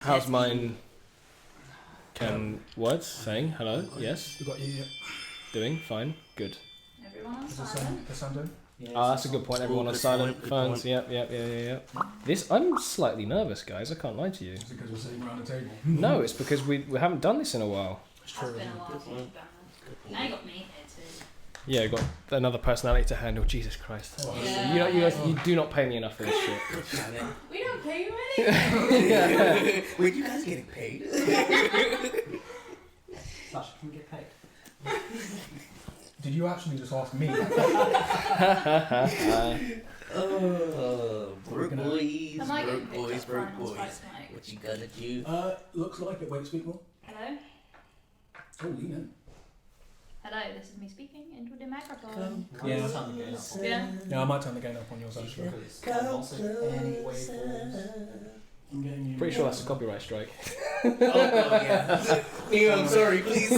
How's mine? Can words saying hello? Yes. We got you. Yeah. Doing fine. Good. Everyone on Is silent. the sound doing? That's a good point. Everyone on silent phones. Yep. This I'm slightly nervous, guys. I can't lie to you. Is it because we're sitting around the table? No, it's because we haven't done this in a while. It's It's true. been a while since you've done that. Now you got me here too. Yeah, got another personality to handle. Jesus Christ. Oh, Yeah. You guys, you do not pay me enough for this shit. We don't pay you anything. Wait, you guys getting paid? Sasha, can we get paid? Did you actually just ask me? Oh, broke boys, Am I getting broke picked boys, up broke fine on boys. Spice Mic? What you gonna do? Looks like it. Wait, speak more. Hello? Oh, lean in. Hello, this is me speaking into the microphone. Yeah. Yeah. Yeah, I might turn the gain up on yours actually. I'm getting you. Pretty sure that's a copyright strike. Oh, yeah. Neo, I'm sorry, please.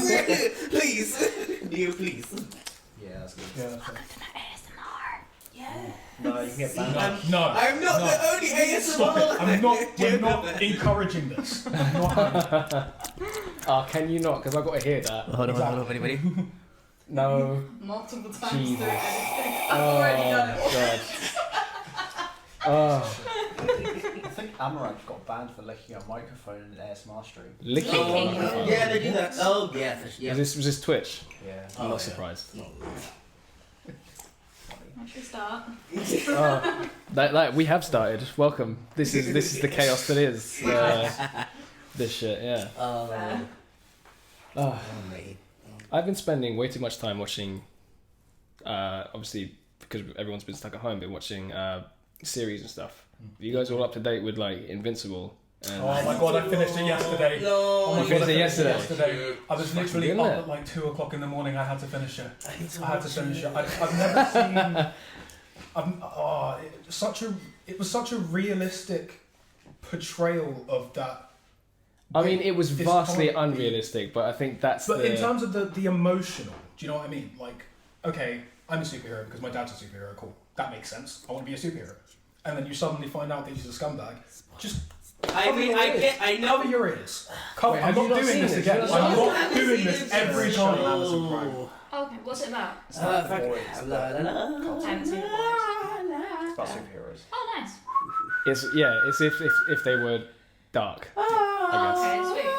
Please. Neo, please. Yeah, that's good. Yeah, that's right. Welcome to my ASMR. Yeah. No, you can get banned. No, I'm not no. the only ASMR. Stop it. We're not encouraging this. I'm not. Oh, can you not? Because I've got to hear that. Hold on, anybody? No. Multiple times Jesus. through editing. Oh, I've already done it. God. Oh, I think Amaranth got banned for licking a microphone in an ASMR stream. licking. Licking. Yeah, they do that. Oh, yeah. Yeah. Was this Twitch? Yeah. I'm Oh, not yeah. surprised. I should start. Oh, that we have started. Welcome. This is the chaos that is this shit. Yeah. Fair. Oh, mate. I've been spending way too much time watching. Obviously, because everyone's been stuck at home, been watching series and stuff. Are you guys all up to date with like Invincible? And Oh my god, I finished it yesterday. No. Oh my You god, finished I it finished it yesterday? yesterday. I was literally Isn't up it? at like 2 o'clock in the morning. I had to finish it. I need to I had to watch finish it. it. I've never seen. It was such a realistic portrayal of that. I mean, it was This vastly can't be- unrealistic, but I think that's But the. in terms of the emotional, do you know what I mean? Like, okay, I'm a superhero because my dad's a superhero. Cool, that makes sense. I want to be a superhero. And then you suddenly find out that he's a scumbag. Just I mean, I know. cover your ears. Cover, Wait, I'm have you not not doing seen this it? again. Have you I'm not not doing this every It's on time. Amazon Prime. Okay, what's it about? About fuck- boys. la, la, la, I haven't seen it. It's about superheroes. Oh, nice. It's if they were dark. Okay, sweet.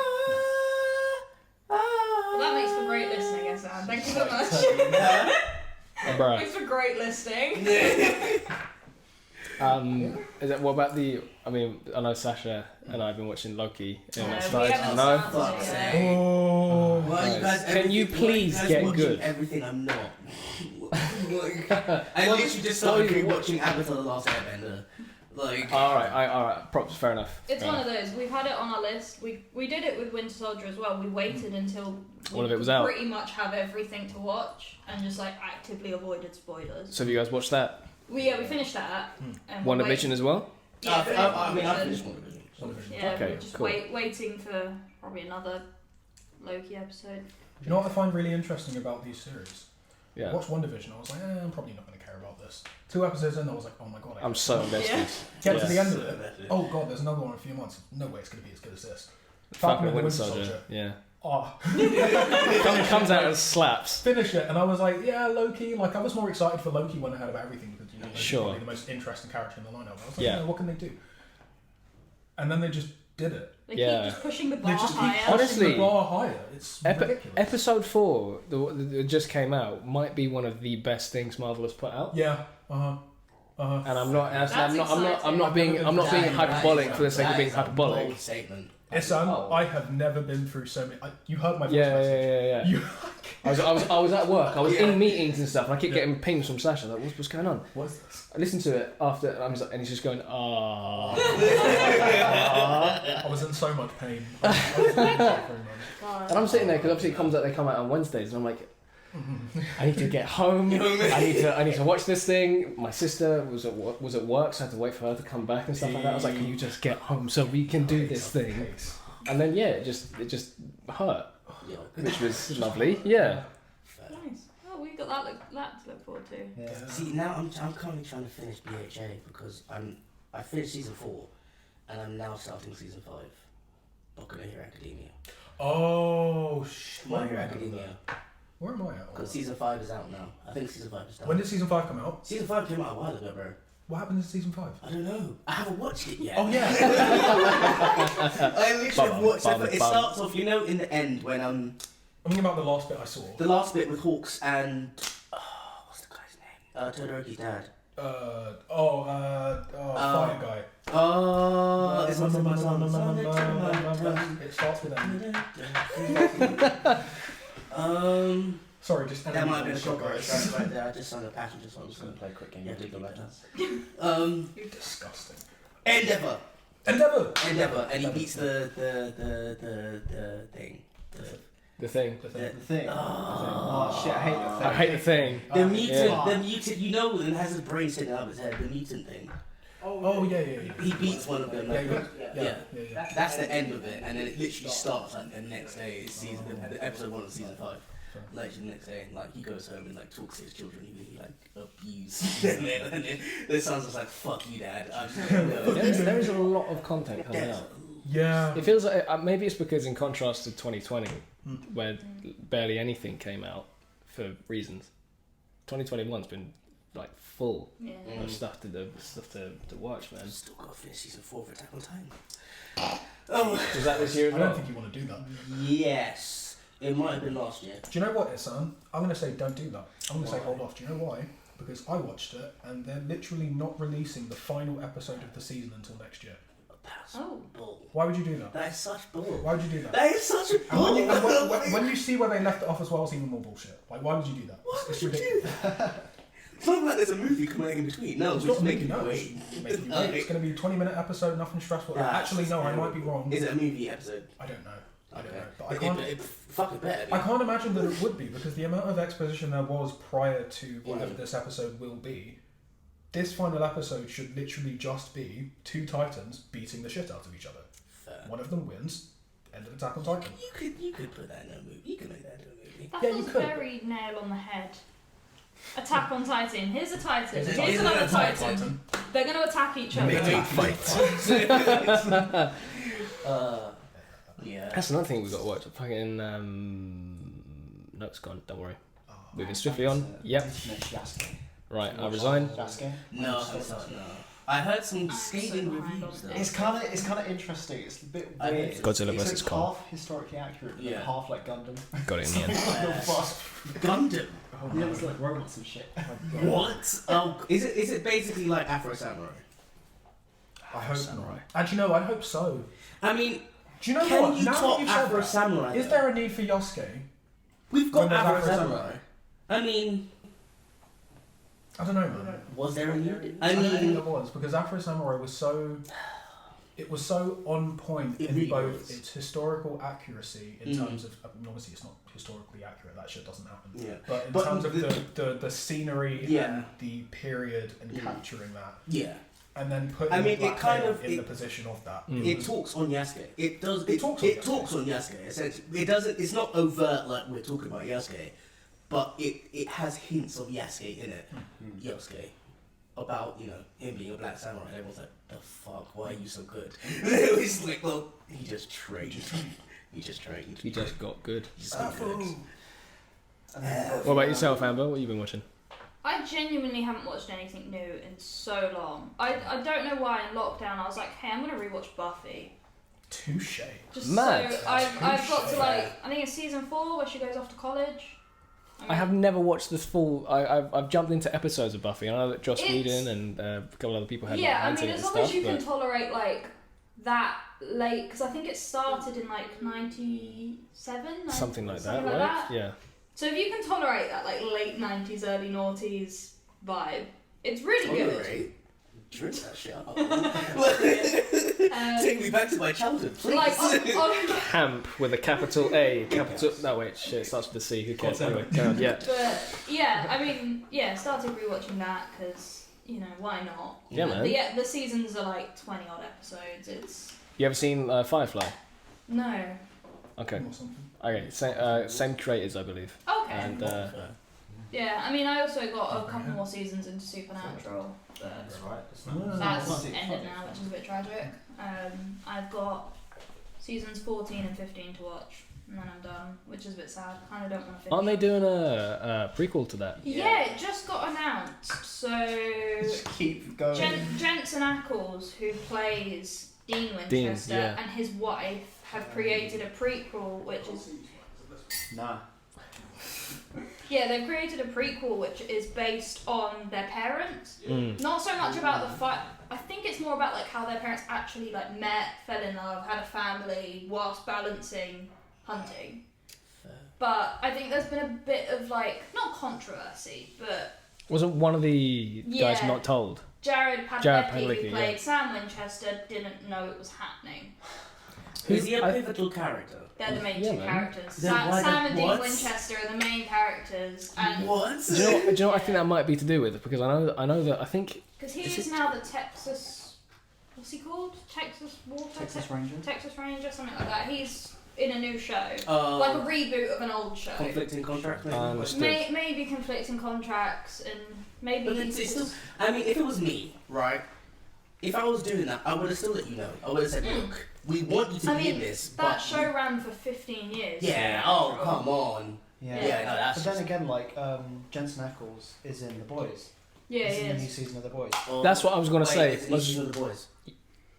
Well, that makes for great listening, Ihsan. Thank you so much. Bruh. Thanks for great listening. Is it what about the? I mean, I know Sasha and I have been watching Loki. And No, it we started. haven't No. started Fuck's yet. sake. Oh. Why you guys Can you everything- why please guys get watching good? Everything I'm not. I literally just started rewatching Avatar: The Last Airbender. Like. All right. Props. Fair enough. It's Fair one enough. of those. We've had it on our list. We did it with Winter Soldier as well. We waited until we All of it was out. pretty much have everything to watch and just like actively avoided spoilers. So have you guys watched that? We finished that. And we're WandaVision as well? Yeah, I mean, I WandaVision. finished one of them. Yeah, Okay, we're just cool. waiting for probably another Loki episode. You know what I find really interesting about these series? I Yeah. watched WandaVision. I was like, I'm probably not going to care about this. 2 episodes in, I was like, oh my god. I'm so invested. Yeah. Get to the Yeah. end of it. Oh god, there's another one in a few months. No way it's going to be as good as this. Falcon and and the Winter Soldier. Yeah. Oh, Comes out as slaps. finish it, and I was like, yeah, Loki. Like I was more excited for Loki when I heard about everything because Loki's Sure. probably the most interesting character in the lineup. I was like, Yeah. what can they do? And then they just did it. They Yeah. keep just pushing the They bar just keep higher. pushing Honestly, the bar higher. It's ridiculous. Episode 4 that just came out might be one of the best things Marvel has put out. Yeah. And I'm not That's being exciting. hyperbolic for the sake of being That is a hyperbolic. bold statement. Ihsan, Oh. I have never been through so many. You heard my voice Yeah. message. You, I was at work. I was Yeah. in meetings and stuff, and I keep Yeah. getting pings from Sasha. Like, what's going on? what's this? I listened to it after, and he's just going, ah. I was in so much pain. I was in suffering, man. God. And I'm sitting there because obviously it comes out. They come out on Wednesdays, and I'm like, I need to get home. I need to watch this thing. My sister was at work, so I had to wait for her to come back and stuff like that. I was like, can you just get home so we can do this thing? And then it just hurt, Yeah. which was lovely. Yeah. Nice. Oh, we got that to look forward to. Yeah. See, now I'm currently trying to finish BHA because I finished season 4 and I'm now starting season 5. Hero Academia. Oh shit. My Hero Academia. Where am I at? Because season 5 is out now. I think season 5 is done. When did season 5 come out? Season 5 came out a while ago, bro. What happened in season 5? I don't know. I haven't watched it yet. Oh yeah. I literally have watched it. It starts off, you know, in the end when I'm thinking about the last bit I saw. the last bit with Hawks and what's the guy's name? Todoroki's dad. Fire guy. Oh, It starts with M. Sorry, just that might have been a shot, copyright guys. strike right there. I just sung a passenger song. I'm just gonna play a quick game. Yeah, of League of Legends. You're disgusting. Endeavour, and he beats the thing. The thing. The The thing. thing. Oh shit! I hate the thing. I hate the thing. The mutant, yeah. the mutant, you know, and has his brain sticking out of his head. The mutant thing. Oh yeah. He beats one of them. Like, Yeah. That's the end of it, and then it literally starts like the next day. Is season the episode 1 of season 5. Like the next day, like he goes home and like talks to his children. He like abuse, and then the son's just like, "Fuck you, dad." I'm just like, no. There is a lot of content coming out. Yeah. It feels like maybe it's because in contrast to 2020, where barely anything came out for reasons. 2021's been like full of stuff to watch, man. Still got to finish season 4 of Attack on Titan. Oh, Was that this year as I don't well? think you want to do that. yes. It might have been last year. Do you know what, Ihsan? I'm going to say don't do that. I'm going to say hold off. Do you know why? Because I watched it and they're literally not releasing the final episode of the season until next year. That's Oh. bull. Why would you do that? That is such bull. Why would you do that? That is such a And bull. when you see where they left it off as well, it's even more bullshit. Like, why would you do that? Why It's would you ridiculous. do that? It's not like there's a movie coming out in between. No, It's we're not just making making you no. wait. Making you wait. It's going to be a 20-minute episode, nothing stressful. That's Actually, no, I terrible. might be wrong. Is it a movie episode? I don't know. I don't Okay. know. But I can't. Fuck it better. I can't imagine that it would be because the amount of exposition there was prior to whatever this episode will be. This final episode should literally just be 2 Titans beating the shit out of each other. Fair. One of them wins. End of Attack on Titan. You could put that in a movie. You could make that into a movie. That Yeah, you feels could. very nail on the head. Attack on Titan. Here's a Titan. Is it Here's Titan? another Attack Titan. They're going to attack each other. Big fight. Yeah. That's another thing we've got to watch. Fucking no, it's gone. Don't worry. Moving swiftly on. Yep. Right, I resign. No, it's not. No. I heard some scathing reviews though. It's kind of interesting. It's a bit I weird. hate it. Godzilla It's vs. like Kong. half historically accurate, but Yeah. half like Gundam. Got it in the end. Gundam. Yeah, it's like robots and shit. What? Is it basically like Afro Samurai? I hope Samurai. not. Actually, no, I hope so. I mean, Do you know can what? you Now that top you've said Afro that, Samurai? is though? there a need for Yosuke? We've got when there's Afro Afro Samurai. Samurai? I mean, I don't know, man. was there a need? I don't think there was because Afro Samurai was so. It was so on point It in really both was. its historical accuracy in Mm. terms of. I mean, obviously, it's not historically accurate. That shit doesn't happen. Yeah. But in But terms of the- the scenery Yeah. and the period and Mm. capturing that, Yeah. and then putting I mean, Black it kind Tail of- in it- the position of that. Mm. It talks on Yasuke. It does. It talks on It Yasuke. talks on Yasuke. Essentially, it doesn't. It's not overt like we're talking about Yasuke, but it has hints of Yasuke in it. Yasuke, about him being a black samurai. And everyone's like, the fuck? Why are you so good? It was like, well, he just trained. He just trained. He just got good. He's so good. What about yourself, Amber? What have you been watching? I genuinely haven't watched anything new in so long. I don't know why in lockdown I was like, hey, I'm going to rewatch Buffy. Touche. Just Mad. so I've got to Touche. I think it's season 4 where she goes off to college. I have never watched this full. I've jumped into episodes of Buffy. I know that Joss It's- Whedon and a couple other people had Yeah, I hands mean, in it as and long as stuff. you can But tolerate like that late, because I think it started in like 97, something like that, something right? like that. Yeah. So if you can tolerate that like late 90s, early noughties vibe, it's really good. Tolerate? Drink that shit up. Um, Take me back to my childhood, please. like on Camp with a capital A. Capital. No wait, shit. It starts with a C. Who cares? Anyway, go on, yeah. But yeah, I mean, yeah, started rewatching that because why not? Yeah, man. But yeah, the seasons are like 20 odd episodes. It's You ever seen Firefly? no. Okay. Or something. Okay. Same creators, I believe. Okay. And Yeah, I mean, I also got a couple more seasons into Supernatural, but That's right. that's ended now, which is a bit tragic. I've got seasons 14 and 15 to watch, and then I'm done, which is a bit sad. I kind of don't want to finish. Aren't they doing a prequel to that? Yeah, it just got announced. So Just keep going. Jensen Ackles, who plays Dean Winchester, yeah. and his wife have created a prequel, which is Nah. yeah, they've created a prequel which is based on their parents. Not so much about the fight. I think it's more about like how their parents actually like met, fell in love, had a family whilst balancing hunting. But I think there's been a bit of like not controversy, but Wasn't one of the guys Yeah. not told? Jared Jared Padalecki, Padalecki, who played yeah. Sam Winchester, didn't know it was happening. Is he a I- pivotal character? They're the main Yeah, two man. characters. Then why Sam the- and Dean what? Winchester are the main characters, and What? Do you know what I think that might be to do with? Because I know that I think because he Is is it- now the Texas, what's he called? Texas Water, Texas Ranger. Texas Ranger, something like that. He's in a new show, like a Uh, reboot of an old show. conflicting contracts, maybe. Understood. Maybe conflicting contracts, and maybe But he's it's still. I mean, if it was me, right? If I was doing that, I would have still let you know. I would have said, look, we want you to I be mean, in this, that but show ran for 15 years. yeah. Oh, come on. Yeah. Yeah, no, that's. But then again, like Jensen Ackles is in The Boys. Yeah, He's in the yeah. new season of The Boys. That's what I was gonna Wait, say. It's the season of the boys.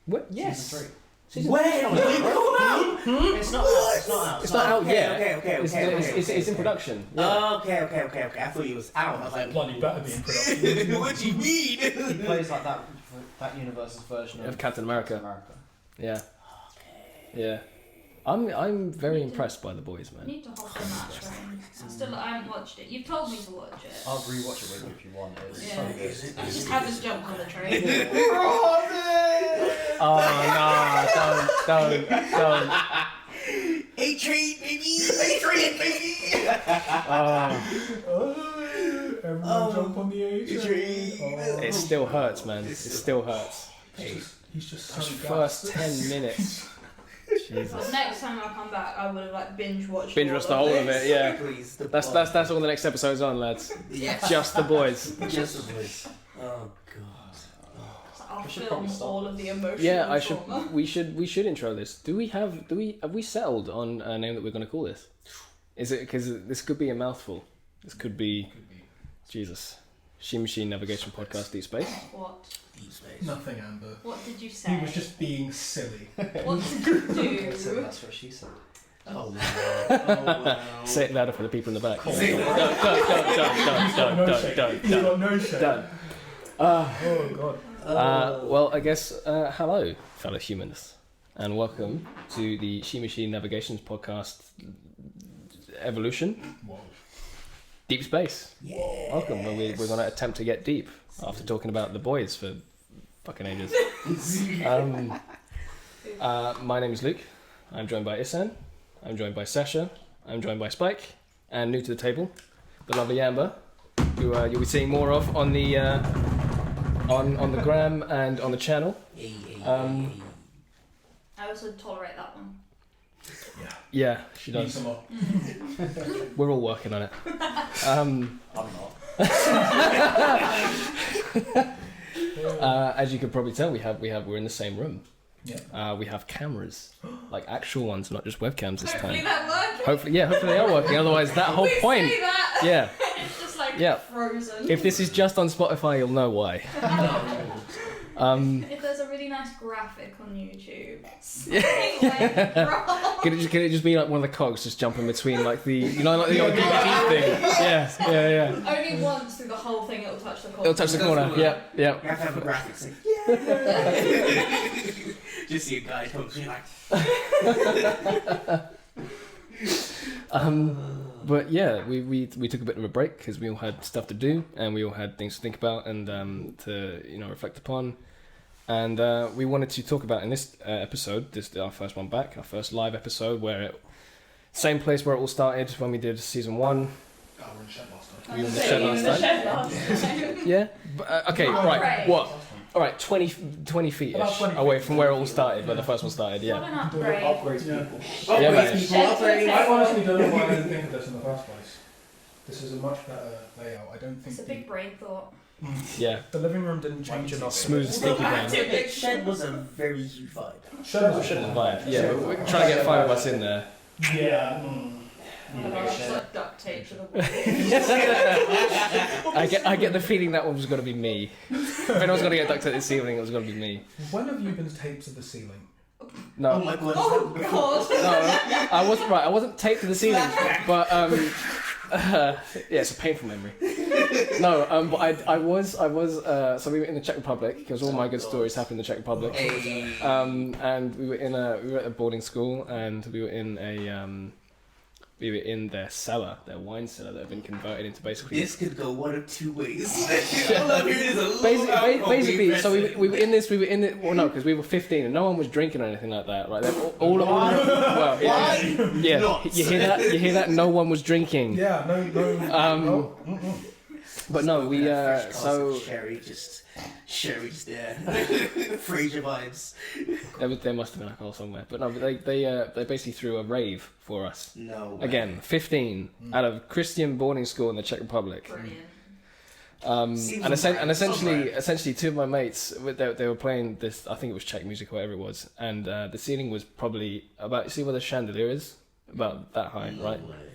what? Yes. Season Wait, come out. 3. It's not out. It's not out. It's not out Okay, yet. okay, It's in production. Yeah. Okay. I thought you was out. I was like, Bloody better be in production. what do you mean? He plays like that universe's version Of Captain America. America. Yeah. Yeah. I'm very impressed by The Boys, I man. need to hop on that train. I haven't watched it. You've told me to watch it. I'll rewatch it with you if you want. It's Yeah. so good. I just haven't jumped on the train. Oh no! Don't. A-Train, baby! A-Train, baby! Everyone jump on the A-Train. Oh. It still hurts, man. It still hurts. He's just so First 10 minutes. Well, Jesus. next time I come back, I would have like binge watched. Binge watched the whole of it. Yeah. Please, That's all the next episode's on, lads. Yes. Just The Boys. Just the voice. Oh, God. I'll We should film probably stop. all of the emotional Yeah, I trauma. should. We should intro this. Have we settled on a name that we're going to call this? Is it because this could be a mouthful? This could be Jesus. Shimachine Navigation Podcast Deep Space. What? Deep space. Nothing, Amber. What did you say? He was just being silly. What did you So do? that's what she said. Oh, wow. Oh, wow. Say it louder for the people in the back. Say it Done. He's got no shame. Done. Oh, God. Well, I guess hello, fellow humans, and welcome to the Shimachine Navigations Podcast Evolution Whoa. Deep Space. Yeah. Welcome, where we're going to attempt to get deep after talking about The Boys for fucking ages. My name is Luke. I'm joined by Ihsan. I'm joined by Sasha. I'm joined by Spike. And new to the table, the lovely Amber, who you'll be seeing more of on the on the gram and on the channel. I also tolerate that one. Yeah, she Need does. some more. We're all working on it. I'm not. As you can probably tell, we're in the same room. Yeah. We have cameras, like actual ones, not just webcams this Hopefully time. that works. Hopefully they are working. Otherwise, that whole We point. say that. Yeah. It's just like Yeah. frozen. If this is just on Spotify, you'll know why. If there's a really nice graphic on YouTube, something went wrong. Can it just be like one of the cogs just jumping between like the like the old DVD thing? Yeah. Only once through the whole thing it'll touch the corner. It'll touch the corner. Yep. You have to have a graphic thing. Yeah. Just see a guy come through like. But yeah, we took a bit of a break because we all had stuff to do and we all had things to think about and to reflect upon, and we wanted to talk about in this episode, this our first one back, our first live episode, same place where it all started when we did season 1. Oh, we're in shed last time. We were in the shed last time. Yeah. But, okay. Right. Great. What? All right. 20 feet About 20 away feet. from where it all started, where the first one started. What Yeah. an upgrade. Upgrades Yeah. people. Yeah, man. I honestly don't know why I didn't think of this in the first place. This is a much better layout. I don't think It's a the big brain thought. Yeah. The living room didn't change enough. Smooth, sticky bang. The shed was a very huge vibe. Shed was Shit is a vibe. Yeah, we're trying to get 5 of us in there. Yeah. Just like duct tape to the wall. I get the feeling that one was going to be me. If anyone's going to get duct tape this evening, it was going to be me. When have you been taped to the ceiling? No. Oh my god. Oh god! No, I wasn't right. I wasn't taped to the ceiling, but yeah, it's a painful memory. No, but I was. So we were in the Czech Republic because all my good stories happened in the Czech Republic. Hey. And we were at a boarding school, and we were in their cellar, their wine cellar that had been converted into basically. This could go one of two ways. All I'm hearing is a little Basically, so we were in this. Well, no, because we were 15 and no one was drinking or anything like that, right? Well, yeah. You hear that? No one was drinking. Yeah, no. But no, we so Sherry's there. Frasier vibes. there must have been alcohol somewhere. But no, they basically threw a rave for us. No way. Again, 15 out of Christian boarding school in the Czech Republic. Brilliant. Essentially, two of my mates they were playing this. I think it was Czech music or whatever it was, and the ceiling was probably about. You see where the chandelier is? About that high, right? Way.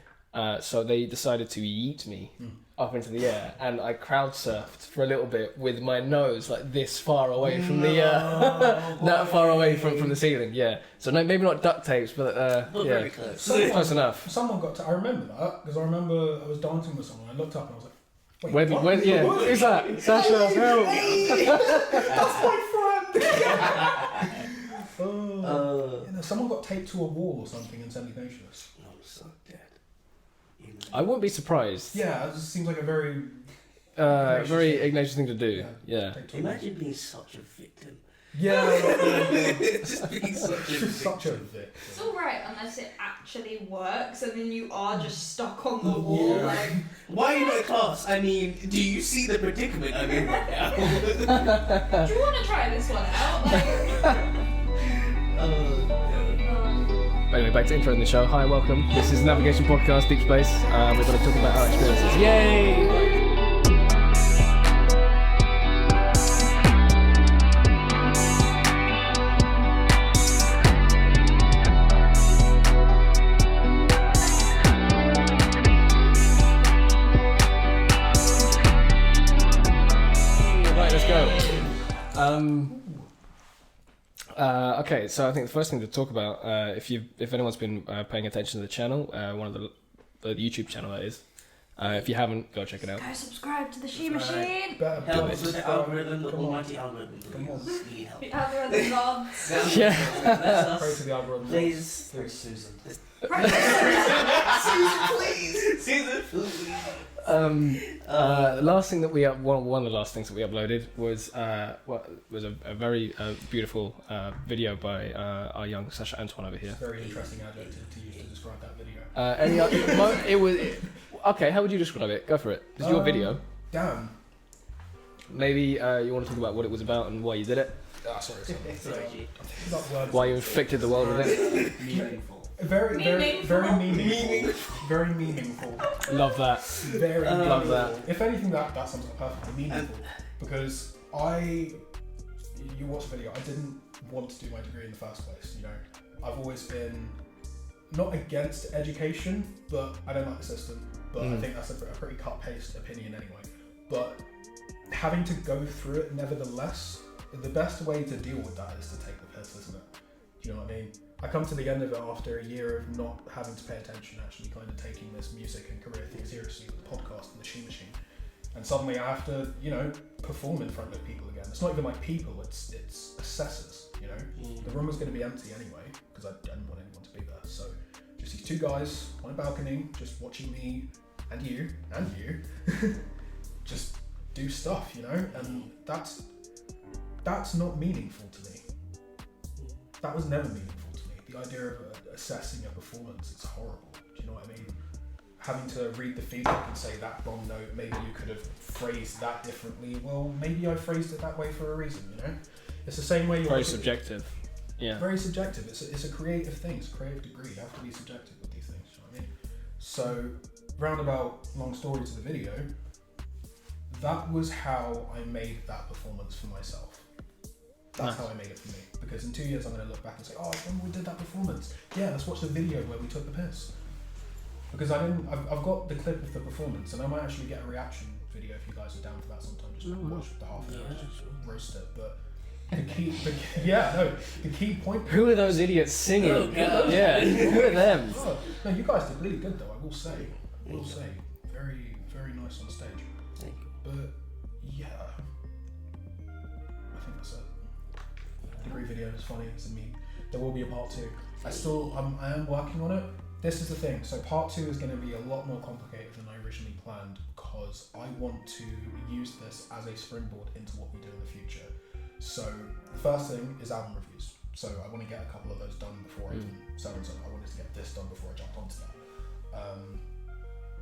So they decided to yeet me up into the air, and I crowd surfed for a little bit with my nose like this far away from that far away from the ceiling. Yeah. So no, maybe not duct tapes, but yeah, Very close. close enough. Someone got to. I remember that because I remember I was dancing with someone. I looked up and I was like, "Wait, what? Who's that? Sasha, help!" That's my friend. Someone got taped to a wall or something in St. Ignatius. I'm so dead. I wouldn't be surprised. Yeah, it just seems like a very very Ignatius thing to do. Yeah. taped to a wall. Imagine being such a victim. Yeah. Just being such a victim. Such a victim. It's alright unless it actually works and then you are just stuck on the wall. Yeah. Like, Why are you in class? I mean, do you see the predicament I'm in right now? do you want to try this one out? Like, Anyway, back to introing the show. Hi, welcome. This is Navigation Podcast, Deep Space. We're going to talk about our experiences. Yay! Right, let's go. Okay, so I think the first thing to talk about, if anyone's been paying attention to the channel, one of the YouTube channel that is, if you haven't, go check it out. go subscribe to the Shimachine. Help us with the algorithm, the almighty algorithm. Please. We need help. The algorithm gods. Yeah. Pray to the algorithm. Please. Through Susan. Susan, please. The last thing that one of the last things that we uploaded was a very beautiful video by our young Sasha Antoine over here. Very interesting adjective to use to describe that video. Okay, how would you describe it? Go for it. It's your video. Damn. Maybe you want to talk about what it was about and why you did it. Sorry. Sorry. Why you infected the world with it. Meaningful. Very meaningful. Very meaningful. Love that. Very Love meaningful. that. If anything, that sums up perfectly. Meaningful. Because you watched the video, I didn't want to do my degree in the first place. You know, I've always been not against education, but I don't like the system. But I think that's a pretty cut-paste opinion anyway. But having to go through it nevertheless, the best way to deal with that is to take the piss, isn't it? Do you know what I mean? I come to the end of it after a year of not having to pay attention, actually kind of taking this music and career thing seriously with the podcast and the Shimachine. And suddenly I have to, you know, perform in front of people again. It's not even like people, it's assessors, you know? The room was going to be empty anyway, because I didn't want anyone to be there. So just these two guys on a balcony, just watching me and you just do stuff, you know? And that's not meaningful to me. That was never meaningful to me. The idea of assessing a performance, it's horrible. Do you know what I mean? Having to read the feedback and say that wrong note, maybe you could have phrased that differently. Well, maybe I phrased it that way for a reason, you know? It's the same way you're... Very subjective. Yeah. Very subjective. It's a creative thing. It's a creative degree. You have to be subjective with these things, do you know what I mean? So, roundabout long story to the video, that was how I made that performance for myself. That's Nice. how I made it for me. Because in 2 years I'm going to look back and say, oh, when we did that performance. Yeah, let's watch the video where we took the piss. Because I've got the clip of the performance, and I might actually get a reaction video if you guys are down for that sometime. Just watch the half an hour, just roast it. But the key point. Who are those idiots singing? Oh, God. Yeah, who are them? Oh, no, you guys did really good though. I will say, very, very nice on stage. Thank you. But yeah, I think that's it. Degree video is funny. It's a meme. There will be a part 2. I am working on it. This is the thing. So part 2 is going to be a lot more complicated than I originally planned because I want to use this as a springboard into what we do in the future. So the first thing is album reviews. So I want to get a couple of those done before I can sell them. I wanted to get this done before I jump onto that.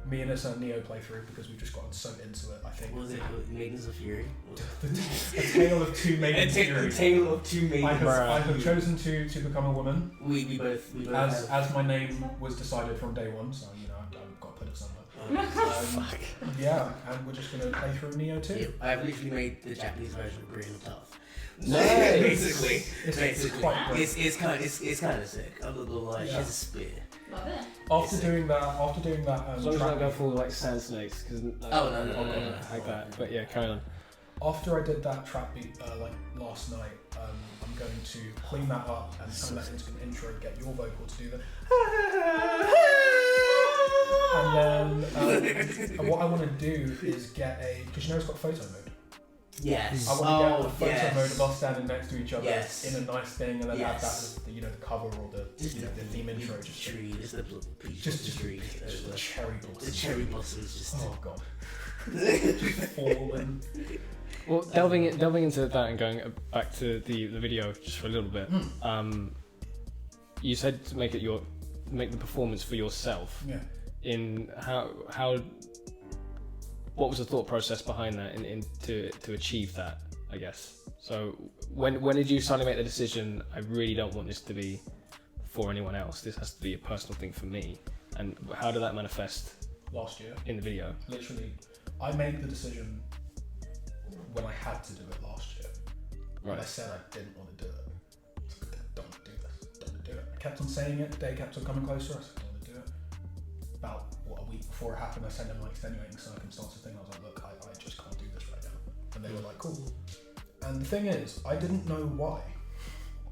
Me and Ihsan Neo playthrough because we've just gotten so into it. I think. What was it? Maidens of Fury? A tale of two maidens. A tale of two maidens. I have chosen to become a woman. We both as my name was decided from day one, so you know I've got to put it somewhere. Yeah, and we're just gonna play through Neo too. Yeah, I've literally made the Japanese version of Green and Tough. Nice. Basically, Quite it's kind of sick. I'm not gonna lie, she has a spear. Love it. After doing that, As long as I track don't go full like sand snakes, because No. like that. But yeah, carry on. after I did that trap beat like last night, I'm going to clean that up and turn that into an intro. Get your vocal to do the. And then what I want to do is get because you know it's got photo mode. Yes. I want to get the photo yes. mode of us standing next to each other Yes. in a nice thing, and then have that Yes. as the the cover or the the theme intro. Just the tree, just the peach, Just the tree, just the cherry blossom. the cherry blossoms, just. Oh god. Just falling. Well, delving into that and going back to the video just for a little bit. You said to make the performance for yourself. Yeah. In how what was the thought process behind that to achieve that, I guess? So when did you suddenly make the decision, I really don't want this to be for anyone else, this has to be a personal thing for me, and how did that manifest Last year. in the video? Literally, I made the decision when I had to do it last year. When I said I didn't want to do it. I said, don't do this, don't do it. I kept on saying it, the day kept on coming closer, I said, don't want to do it. About a week before it happened, I sent them extenuating circumstances thing. I was like, look, I just can't do this right now. And they were like, cool. And the thing is, I didn't know why.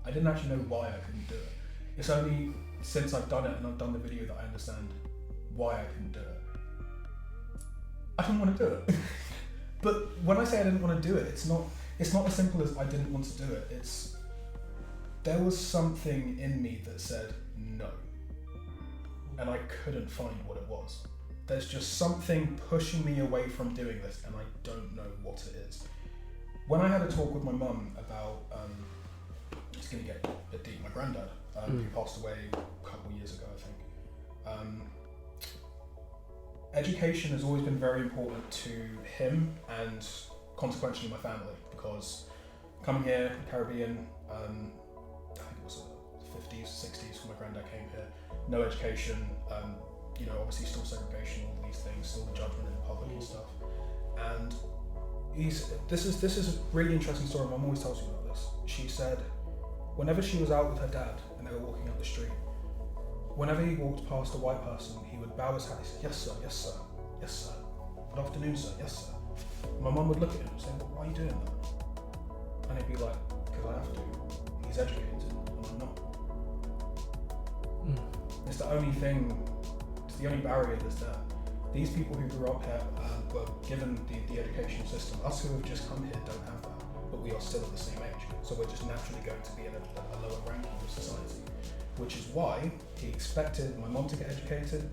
I didn't actually know why I couldn't do it. It's only since I've done it and I've done the video that I understand why I couldn't do it. I didn't want to do it. But when I say I didn't want to do it, it's not as simple as I didn't want to do it. There was something in me that said no. And I couldn't find what it was. There's just something pushing me away from doing this, and I don't know what it is. When I had a talk with my mum about, it's going to get a bit deep, my granddad, who passed away a couple of years ago, I think. Education has always been very important to him and consequently my family, because coming here, Caribbean, I think it was the 50s, 60s when my granddad came here, no education, obviously still segregation, all these things, still the judgment in public and stuff. And this is a really interesting story. Mum always tells me about this. She said, whenever she was out with her dad and they were walking up the street, whenever he walked past a white person, he would bow his head. He said, yes sir, yes sir, yes sir. Good afternoon, sir, yes sir. My mum would look at him and say, well, why are you doing that? And he'd be like, because I have to. He's educated and I'm not. It's the only thing, it's the only barrier that's there. These people who grew up here were given the education system. Us who have just come here don't have that, but we are still at the same age. So we're just naturally going to be in a lower ranking of society, which is why he expected my mom to get educated,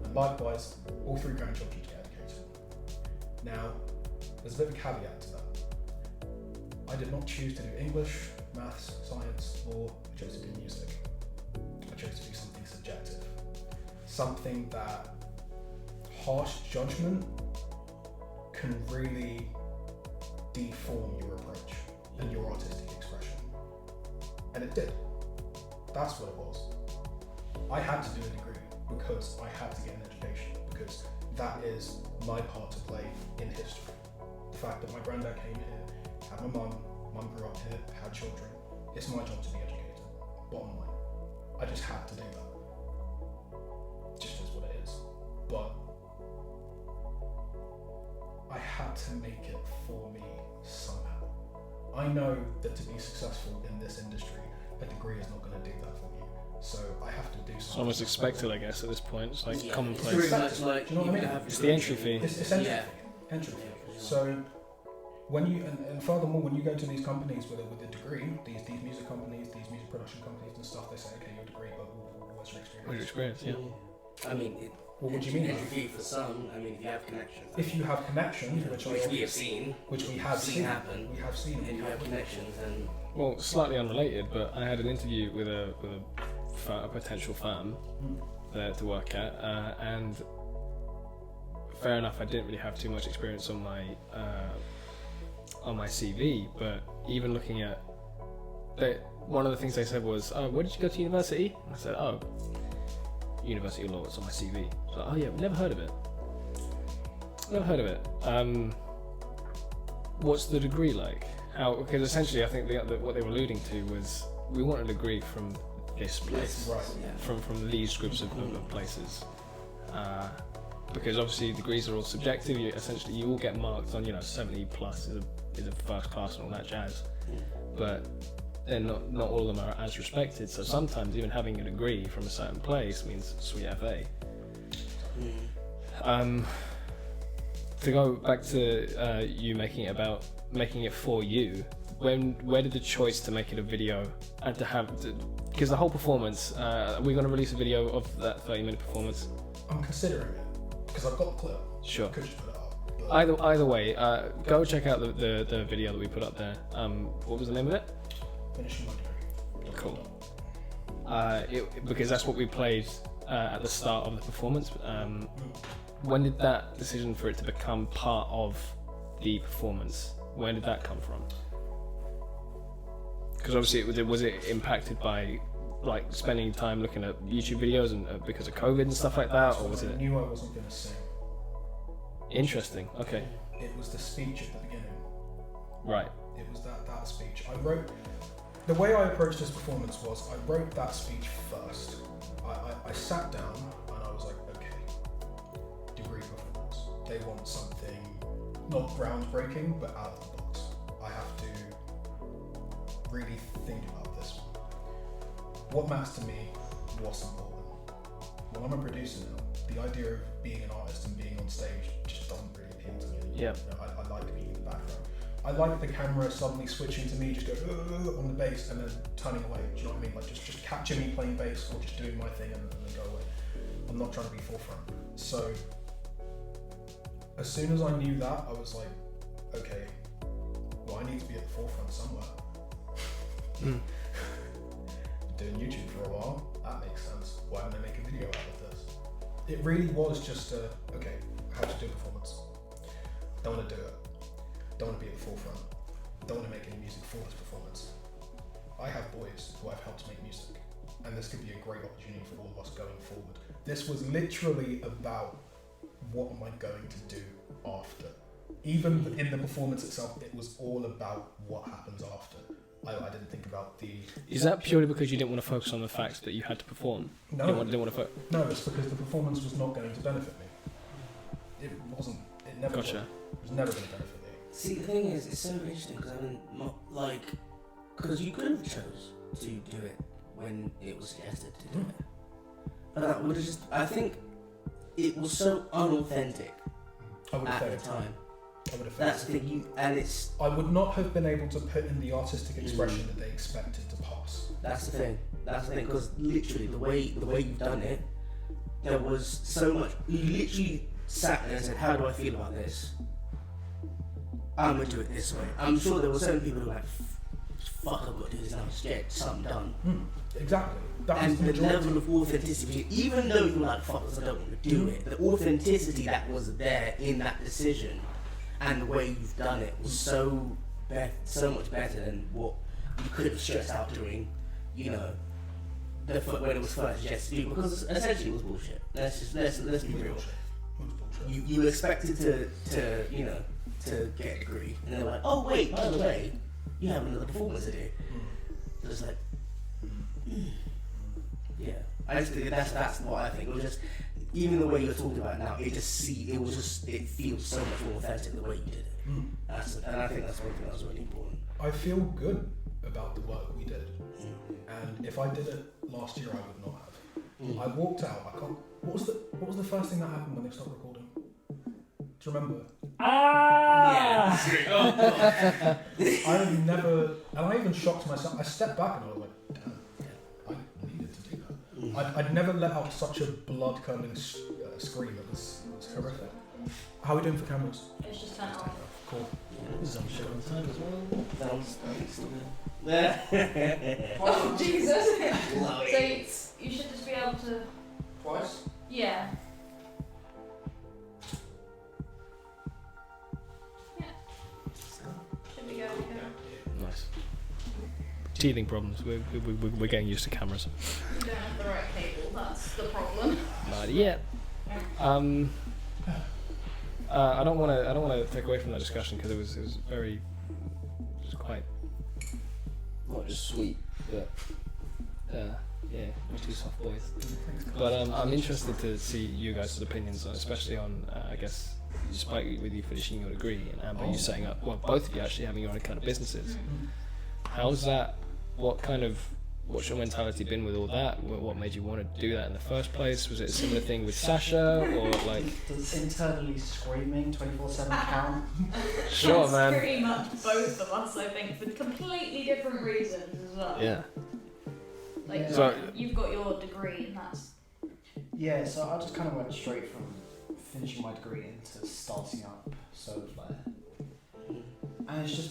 and likewise, all 3 grandchildren to get educated. Now, there's a bit of a caveat to that. I did not choose to do English, maths, science, or I chose to do music. I chose to do something subjective. Something that harsh judgment can really deform your approach and your artistic expression. And it did. That's what it was. I had to do a degree because I had to get an education, because that is my part to play in history. The fact that my granddad came here, had my mum grew up here, had children. It's my job to be educated. Bottom line. I just had to do that. Just is what it is. But I had to make it for me somehow. I know that to be successful in this industry, a degree is not going to do that for you. So I have to do something. It's almost expected, I guess, at this point. It's like It's commonplace. pretty much like, Do you know what I mean? It's the entry fee. It's entry Yeah. fee. Entry fee. So when you and furthermore, when you go to these companies with a degree, these music companies, these music production companies and stuff, they say, okay, your degree, but what's your experience? What's your experience? Yeah. I mean, Well, what do you mean? entry fee for some. I mean, if you have connections. If you have connections, which we have seen, we have seen happen. we have seen, and you have connections, and Well, slightly unrelated, but I had an interview with a potential firm there to work at, and fair enough, I didn't really have too much experience on my CV, but even looking at one of the things they said was, "Oh, where did you go to university?" And I said, "Oh, University of Law. It's on my CV." So, "Oh yeah, never heard of it. Never heard of it. What's the degree like?" How? Because essentially, I think what they were alluding to was we want a degree from this place, right. yeah. from these groups of places, because obviously degrees are all subjective. Essentially, you all get marked on 70 plus is a first class and all that jazz, but then not all of them are as respected. So sometimes even having a degree from a certain place means sweet FA. To go back to you making it for you, where did the choice to make it a video and to have, because the whole performance, we're going to release a video of that 30-minute performance. I'm considering it because I've got the clip. Sure. I could just put it up. But Either way, go check out the video that we put up there. What was the name of it? finishing my degree. Cool. Because that's what we played at the start of the performance. When did that decision for it to become part of the performance, where did that come from? Because obviously, was it impacted by like spending time looking at YouTube videos and because of COVID and stuff like that, or was I it? knew I wasn't going to sing. Interesting. Okay. It was the speech at the beginning. Right. It was that speech. I wrote. The way I approached this performance was I wrote that speech first. I sat down and I was like, okay, degree performance. They want something not groundbreaking, but out of the box. I have to really think about this one. What matters to me? What's important? Well, I'm a producer now. The idea of being an artist and being on stage just doesn't really appeal to me anymore. Yeah. I like being in the background. I like the camera suddenly switching to me, just go on the bass and then turning away. Do you know what I mean? Like just capture me playing bass or just doing my thing and then go away. I'm not trying to be forefront. So as soon as I knew that, I was like, okay, well, I need to be at the forefront somewhere. Doing YouTube for a while, that makes sense. Why don't I make a video out of this? It really was just okay, how to do a performance. Don't want to do it. Don't want to be at the forefront. Don't want to make any music for this performance. I have boys who I've helped make music, and this could be a great opportunity for all of us going forward. This was literally about what am I going to do after. Even in the performance itself, it was all about what happens after. I didn't think about the... Is that purely because you didn't want to focus on the fact that you had to perform? No, Didn't want to no, it's because the performance was not going to benefit me. It wasn't. It never Gotcha. was. It was never going to benefit me. see, the thing is, it's so interesting because I mean, because you could have chose to do it when it was suggested to do it, but that would have I think it was so unauthentic I would have at the failed. time. I would have That's failed. the thing, I would not have been able to put in the artistic expression that they expected to pass. That's the thing. That's the thing, because literally the way you've done it, there was so much. You literally sat there and said, "How do I feel about this? I'm gonna do it this way." I'm sure there were certain people who were like, "Fuck, I've got to do this now. Just get something done." Exactly. That was And the the majority. level of authenticity, even though you were like, "Fuck this, I don't want to do it," the authenticity that was there in that decision and the way you've done it was so much better than what you could have stressed out doing, when it was first just to do, because essentially it was bullshit. Let's be real. It was bullshit. you expected to you know to get a degree, and they're like, oh wait, by the way, you have another performance to do. So it's like, yeah. I just think that's what I think. It was just even the way you're talking about it now. It feels so much more authentic the way you did it. And I think that's one thing that was really important. I feel good about the work we did, and if I did it last year, I would not have. I walked out. I can't. What was the first thing that happened when they stopped recording? Do you remember? Ah! Yeah. I have never, and I even shocked myself. I stepped back and I was like, damn, I needed to do that. I'd never let out such a blood-curdling scream. It was horrific. How are we doing for cameras? It's just turned on. Cool. Some shit on time as well. Oh, Jesus. So you should just be able to... Twice? Yeah. Should we go? Nice. Teething problems. We're getting used to cameras. You don't have the right cable, that's the problem. Not yet. I don't want to take away from that discussion because it was quite not just sweet, but yeah, we're two soft boys. But I'm interested to see you guys' opinions, especially on I guess despite with you finishing your degree and Amber you setting up, well, both of you actually having your own kind of businesses. How's that? What's your mentality been with all that? What made you want to do that in the first place? Was it a similar thing with Sasha, or like? Does internally screaming 24/7 count? Sure, man. Pretty much both of us, I think, for completely different reasons as well. Yeah. Like, So- you've got your degree, and that's... Yeah, so I just kind of went straight from finishing my degree into starting up Solarflare. And it's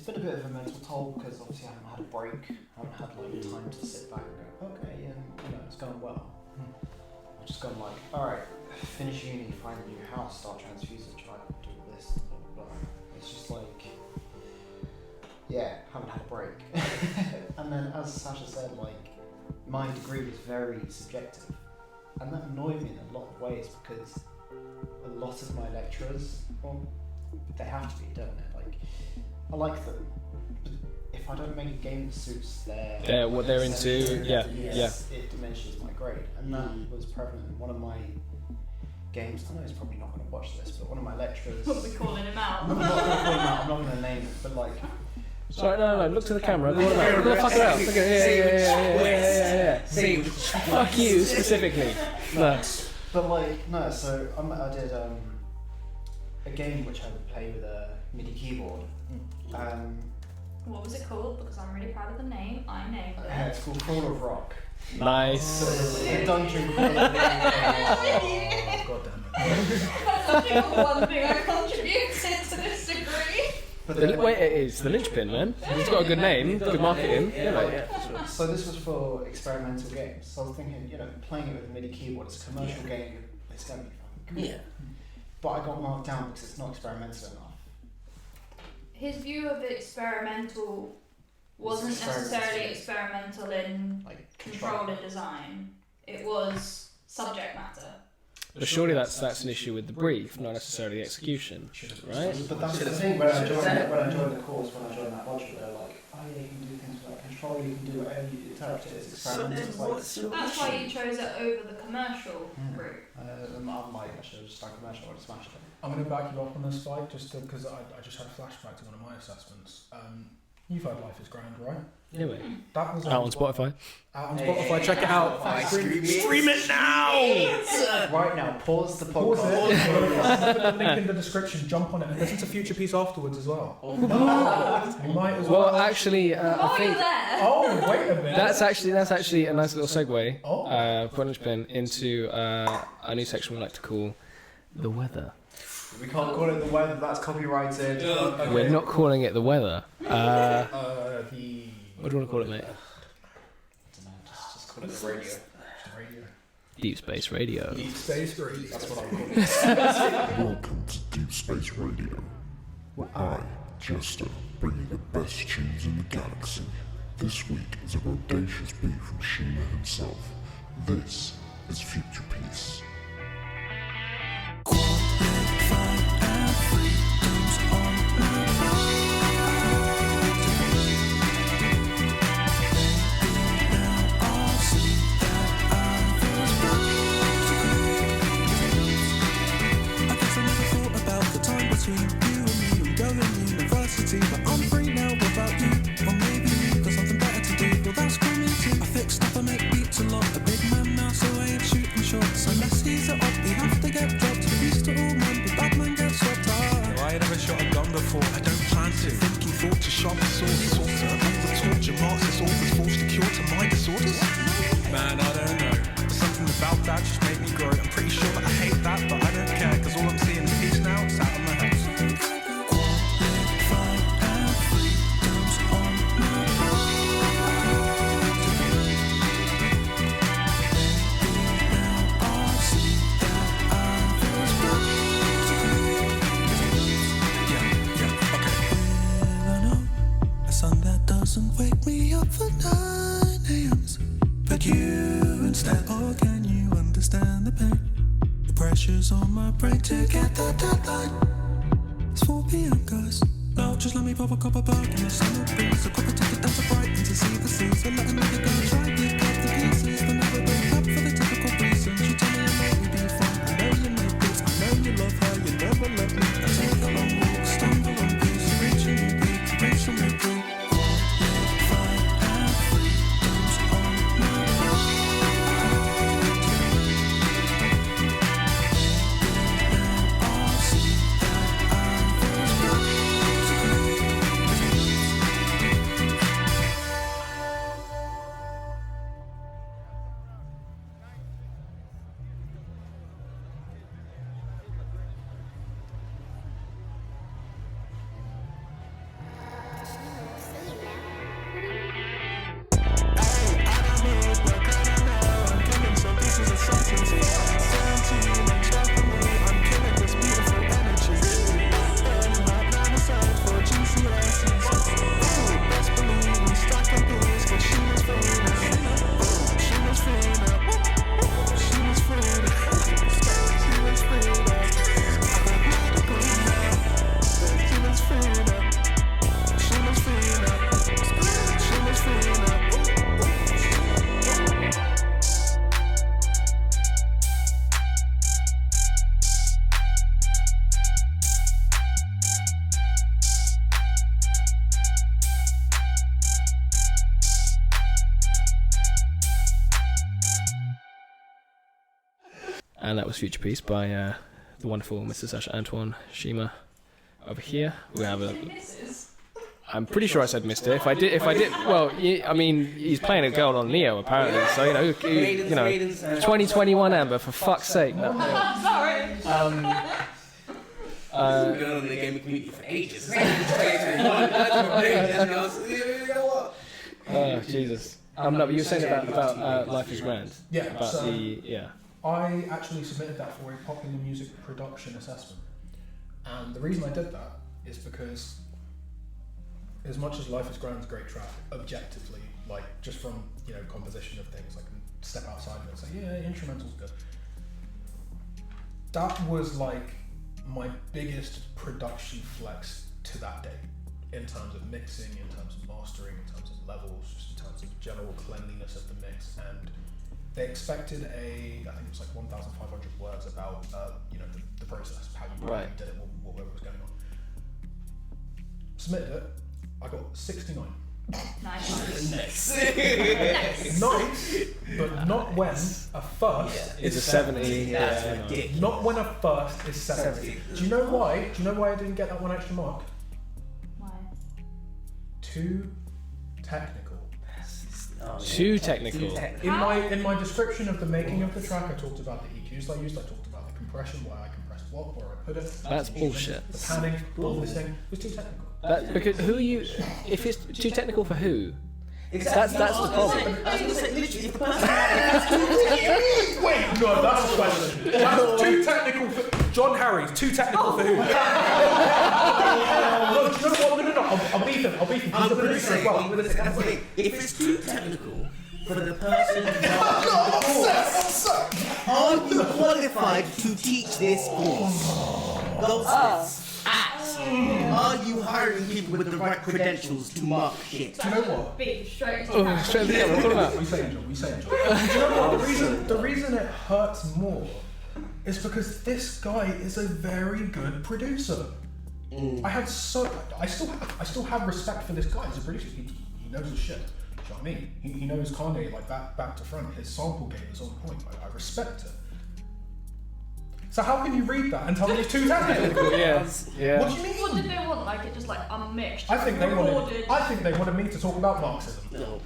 been a bit of a mental toll because obviously I haven't had a break, I haven't had like time to sit back and go, okay, yeah, it's going well. I've just gone like, alright, finish uni, find a new house, start transfusing, try to do this, blah blah blah. It's just like, yeah, haven't had a break. And then as Sasha said, like, my degree was very subjective. And that annoyed me in a lot of ways because a lot of my lecturers, well, they have to be, don't they? Like, I like them, but if I don't make a game that suits What they're into, yeah. It diminishes my grade, and that was prevalent in one of my games. I know he's probably not going to watch this, but one of my lecturers. What are we calling him out? I'm not going to call him out. I'm not going to name it, but like. Sorry, no. Look to the camera. Call him out. Go fuck it out. Yeah. See, fuck you specifically. No. But like, no. So I did a game which I would play with a MIDI keyboard. What was it called? Because I'm really proud of the name. I named it. It's called Call of Rock. Nice. So it's a dungeon. God damn it. That's actually the one thing I contributed to this degree. But Wait, it is the linchpin, man. It's got a good name, good marketing. So this was for experimental games. So I was thinking, playing it with a MIDI keyboard, it's a commercial game, it's going to be fun. Yeah. But I got marked down because it's not experimental enough. His view of experimental wasn't necessarily experimental in Like control and design. It was subject matter. But surely that's an issue with the brief, not necessarily the execution, right? But that's the thing, when I joined the course, when I joined that module, they're like, oh yeah, you can do things without control, you can do whatever you interpret it as experimental. That's why you chose it over the commercial route. I'm like, I should have just done commercial, I would have smashed it. I'm going to back you up on this fight just because I just had a flashback to one of my assessments. You've heard Life is Grand, right? Anyway, That was out on Spotify. Out on Spotify, check it out. Stream it now! Right now, pause the Pause podcast. it. Put the link in the description. Jump on it and listen to Future Peace afterwards as well. You might as well. Well, actually, I Oh, you're think there! Oh, wait a minute. that's actually a nice little segue. Oh. For linchpin into a new section we like to call the weather. We can't call it the weather, that's copyrighted. Okay. We're not calling it the weather. The What do you want to call it, mate? Just call it the radio. radio. Deep Space Radio. Deep Space Radio. That's what I'm calling it. Welcome to Deep Space Radio, where I, Jester, bring you the best tunes in the galaxy. This week is a bodacious beat from Shima himself. This is Future Peace. that just made me grow. I'm pretty sure that I hate that, but I don't care, cause all I'm seeing is peace now, it's out of my head. Doesn't wake me up for 9 a.m.s, but you instead. Or can you understand the pain? The pressure's on my brain to get that deadline. It's 4 p.m. guys. Now just let me pop a cup of back in the summer breeze. A couple ticket down to Brighton to see the seas. So let another girl try to get the pieces, but never break up for the typical reasons. You tell me I know we'll be fine. I know you make this. I know you love her. You never let me. I take a long walk, stumble on peace, reaching your peak, reaching your peak. And that was Future Peace by the wonderful Mr. Sasha Antoine Shima. Over here we have a. I'm pretty sure I said Mr. If I did, well, I mean, he's playing a girl on Neo apparently. So you know, 2021 Amber, for fuck's sake. No. Sorry. Been going on in the gaming community for ages. Oh Jesus. No, but you were saying about Life is Grand. Yeah. About So yeah. I actually submitted that for a popular music production assessment, and the reason I did that is because, as much as Life is Grand's a great track, objectively, like just from composition of things, I can step outside of it and say, yeah, instrumental's good. That was like my biggest production flex to that day, in terms of mixing, in terms of mastering, in terms of levels, just in terms of general cleanliness of the mix. And they expected I think it was like 1,500 words about the process, how you did it, what was going on. Submitted it. I got 69. Nice. Nice, but not when a first It's a 70. That's ridiculous. Not when a first is 70. Do you know why? Do you know why I didn't get that one extra mark? Why? Too technical. Too technical. In my description of the making of the track, I talked about the EQs I used. I talked about the compression, where I compressed what, where I put it. That's bullshit. The panning, all this thing. It was too technical. Because who are you? If it's too technical for who? That's the problem. I was going to say, literally, if the person... Wait, no, that's a question. That's too technical for... John Harry's too technical for who? No, do you know what? No. I'll beat him. He's a producer as well. If it's too technical for the person... Are you qualified to teach this course? Are you hiring people with the right credentials to mark shit? Do you know what? Beat straight to Straight to the camera. What about? We say John. Do you know what? The reason it hurts more is because this guy is a very good producer. I still have respect for this guy as a producer. He knows his shit. Do you know what I mean? He knows Kanye like that back to front. His sample game is on point. I respect it. So how can you read that and tell me it's too technical? Yeah. What do you mean? What did they want? Like it just like unmixed. I think they wanted me to talk about Marxism. Oh.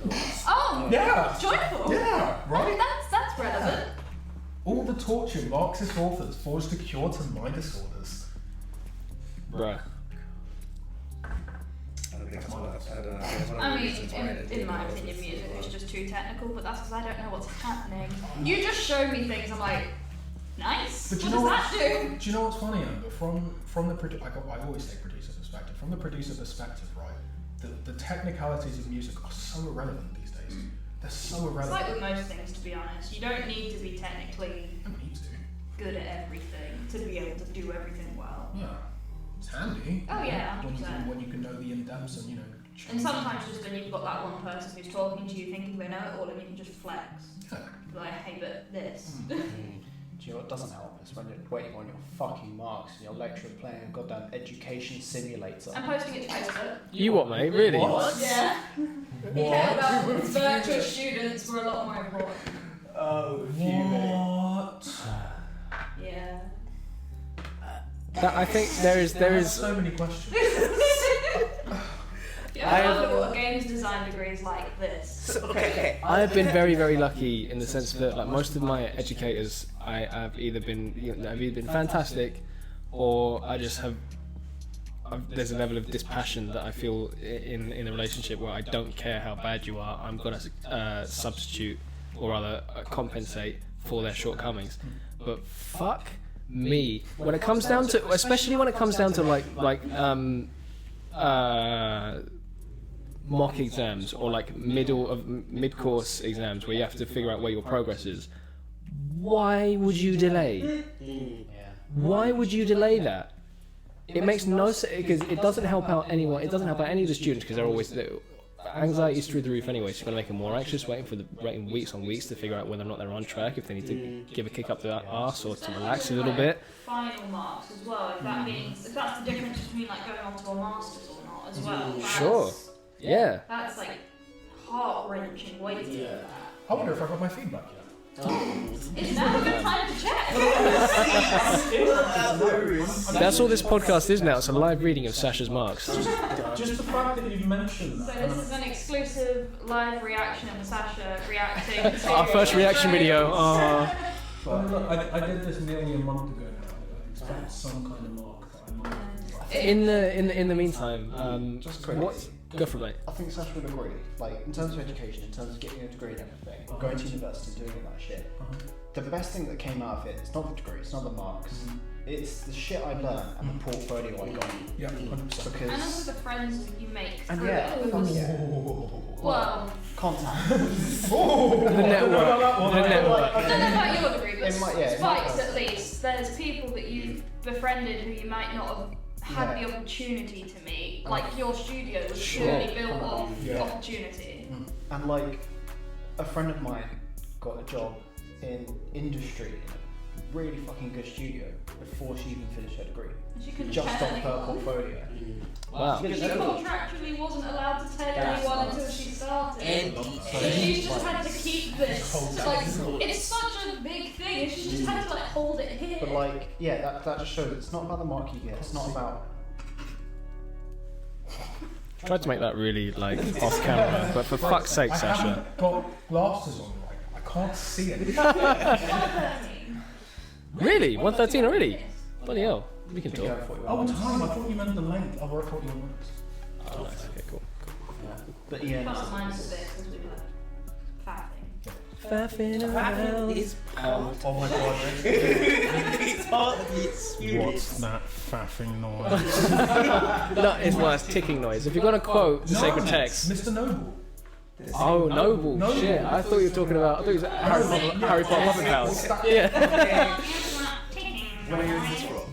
Yeah. Joyful. Yeah. Right. That's relevant. torture Marxist authors forged a cure to my disorders. Bruh. I mean, in my opinion, music is just too technical, but that's because I don't know what's happening. You just show me things, I'm like, nice. But What does that do? Do you know what's funny, Amber? From the I always take producer perspective. From the producer perspective, right? The technicalities of music are so irrelevant these days. They're so It's irrelevant. like with most things, to be honest. You don't need to be technically You don't need to. good at everything to be able to do everything well. Yeah, it's handy. Oh, yeah, when you 100%. can, when you can know the in-depths and And sometimes just when you've got that one person who's talking to you thinking they know it all and you can just flex. Yeah. Like, hey, but this. Do you know what doesn't help? It's when you're waiting on your fucking marks and your lecturer playing a goddamn education simulator. I'm posting it to Facebook. You what, mate? Really? Yeah. We care about virtual students, we're a lot more important. Oh, What? Yeah. I think there is. So many questions. Yeah, I wonder what a games design degree is like this. Okay. I have been very, very lucky in the sense that like most of my educators, I've either been fantastic, or I just have. There's a level of dispassion that I feel in a relationship where I don't care how bad you are. I'm gonna substitute or rather compensate for their shortcomings. But fuck me, when it comes down to, especially when it comes down to mock exams or like mid-course exams where you have to figure out where your progress is. Why would you delay? Why would you delay that? It makes no sense because it doesn't help out anyone. It doesn't help out any of the students because they're always anxiety is through the roof anyway. So you're gonna make them more anxious, waiting weeks on weeks to figure out whether or not they're on track. If they need to give a kick up their arse or to relax a little bit. Final marks as well. If that means if that's the difference between like going on to a masters or not as well. Sure. Yeah. That's like heart wrenching waiting for that. I wonder if I got my feedback yet. It's now a good time to check. That's all this podcast is now. It's a live reading of Sasha's marks. Just the fact that you've mentioned So that. this is an exclusive live reaction of Sasha reacting to Our first reaction video. But look, I did this nearly a month ago now. I expect some kind of mark that I might. In the meantime, Just quickly. go for it, mate. I think Sasha would agree. Like, in terms of education, in terms of getting a degree and everything, going to university, doing all that shit, the best thing that came out of it, it's not the degree, it's not the marks, it's the shit I learned and the portfolio I got. Yeah, 100%. and also Because, the friends that you make and through yeah, it. Well, contact. The network. The network. I don't know about your degree, but It might- yeah, it might Spikes work. at least, there's people that you've befriended who you might not have had Yeah. the opportunity to meet. Like your studio was Sure. purely built off Yeah. opportunity. And like, a friend of mine got a job in industry in a really fucking good studio before she even finished her degree. She couldn't Just tell off her anyone. portfolio. Wow. She contractually wasn't allowed to tell anyone until she started. So NDA. she's just had to keep this. Like, it's such a big thing. She just had to like hold it here. But like, yeah, that just shows it's not about the mark you get. It's not about. Tried to make that really like off camera, but for fuck's sake, I Sasha. haven't got glasses on, right? I can't see it. 113. Really? 113 already? Bloody hell. We can talk. Oh, time. I thought you meant the length. Oh, I thought you meant. Oh, nice. Okay, cool. But yeah, Plus or minus a bit because we were faffing. Faffing around. Is part. Oh my god. It's part of the experience. that faffing noise? No, it's worse. Ticking noise. If you're gonna quote the sacred text. Mr. Noble. Oh, Noble. Noble. Shit. I thought you were talking about. I thought it was Harry Potter Muppet House. Yeah. Where is this from?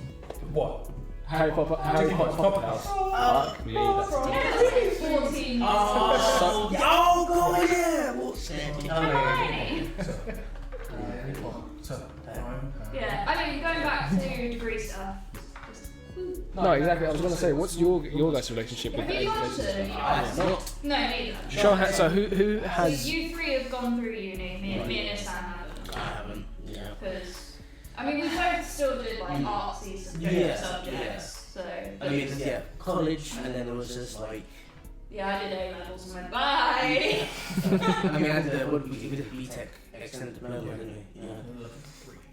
What? Harry Potter Muppet House. Fuck me. That's 14. Oh, go yeah! What's that? So, Yeah, I mean, going back to degree stuff. No, exactly. I was gonna say, what's your guys' relationship with Have you gone education? to? No, neither. Sure. So who So has? you three have gone through uni. Me and Ihsan haven't. I haven't. Yeah. Because, I mean, we both still did like artsy subjects. So. I mean, yeah, college, and then it was just like. Yeah, I did A levels and went bye. I mean, I did we did BTEC extended diploma, didn't we?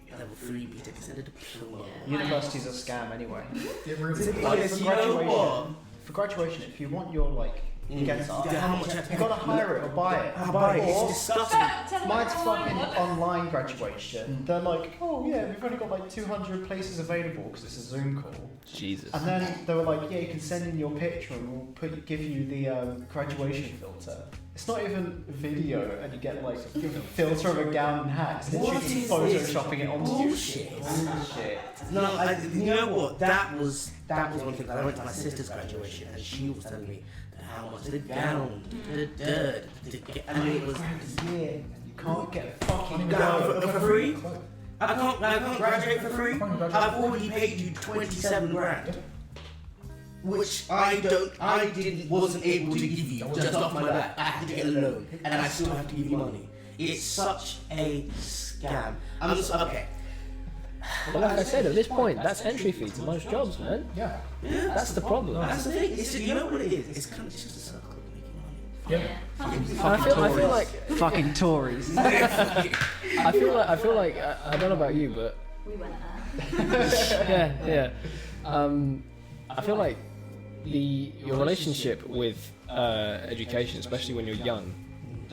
Yeah. level 3 BTEC instead of diploma. University's a scam anyway. It really Like, is. for You know what? graduation, for graduation, if you want your like get up, How much you gotta hire it or buy it. It's Or disgusting. mine's fucking online graduation. They're like, oh yeah, we've only got like 200 places available because it's a Zoom call. Jesus. And then they were like, yeah, you can send in your picture and we'll give you the graduation filter. It's not even video, and you get like a filter of a gown and hat. It's What literally is photoshopping it onto you. Bullshit. Bullshit. No, you know what? That was one thing. I went to my sister's graduation, and she was telling me how much the gown, I mean, it was. Yeah, you can't get a fucking Gown for free. I can't graduate for free. I've already paid you 27 grand. Which wasn't able to give you just off my back. I had to get a loan, and I still have to give you money. It's such a scam. I'm just okay. But like I said, at this point, that's entry fee to most jobs, man. Yeah. That's the problem. That's the thing. It's, you know what it is? It's kind of just a circle of making money. Yeah. I feel like fucking Tories. I feel like I don't know about you, but We went there. yeah. I feel like your relationship with education, especially when you're young,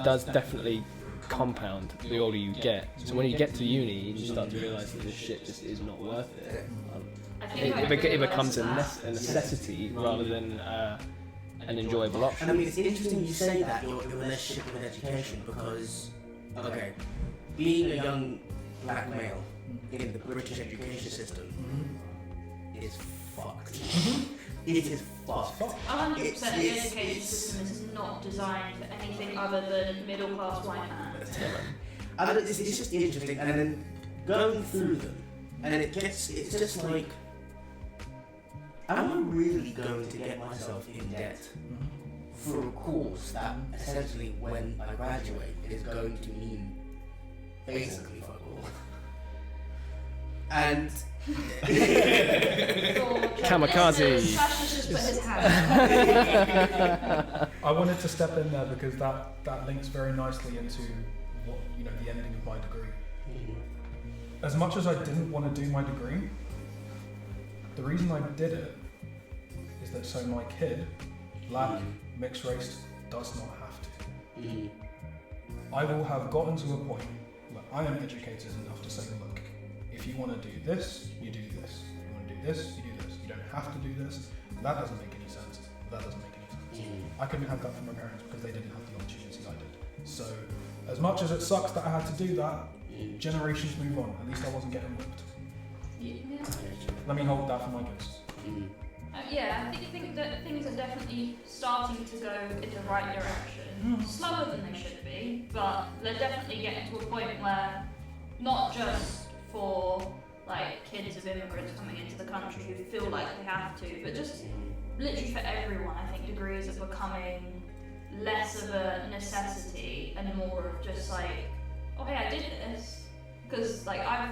does definitely compound the older you get. So when you get to uni, you start to realise that this shit just is not worth it. It becomes a necessity rather than an enjoyable option. And I mean, it's interesting you say that, your relationship with education, because, okay, being a young black male in the British education system is fucked. It is fucked. 100% the education system is not designed for anything other than middle class white man. It's just interesting, and then going through them, and it's just like, am I really going to get myself in debt for a course that essentially, when I graduate, is going to mean basically fuck all? And Kamikaze. Sasha just put his hand. I wanted to step in there because that links very nicely into what, the ending of my degree. As much as I didn't want to do my degree, the reason I did it is that so my kid, black, mixed race, does not have to. I will have gotten to a point where I am educated enough to say, look, if you want to do this, you do this. If you want to do this, you do this. You don't have to do this. That doesn't make any sense. That doesn't make any sense. I couldn't have that from my parents because they didn't have the opportunities I did. So, as much as it sucks that I had to do that, generations move on. At least I wasn't getting whipped. Yeah. Let me hold that for my kids. Yeah, I think that things are definitely starting to go in the right direction. Slower than they should be, but they're definitely getting to a point where not just for like kids of immigrants coming into the country who feel like they have to, but just literally for everyone. I think degrees are becoming less of a necessity and more of just like, oh hey, I did this. Because like I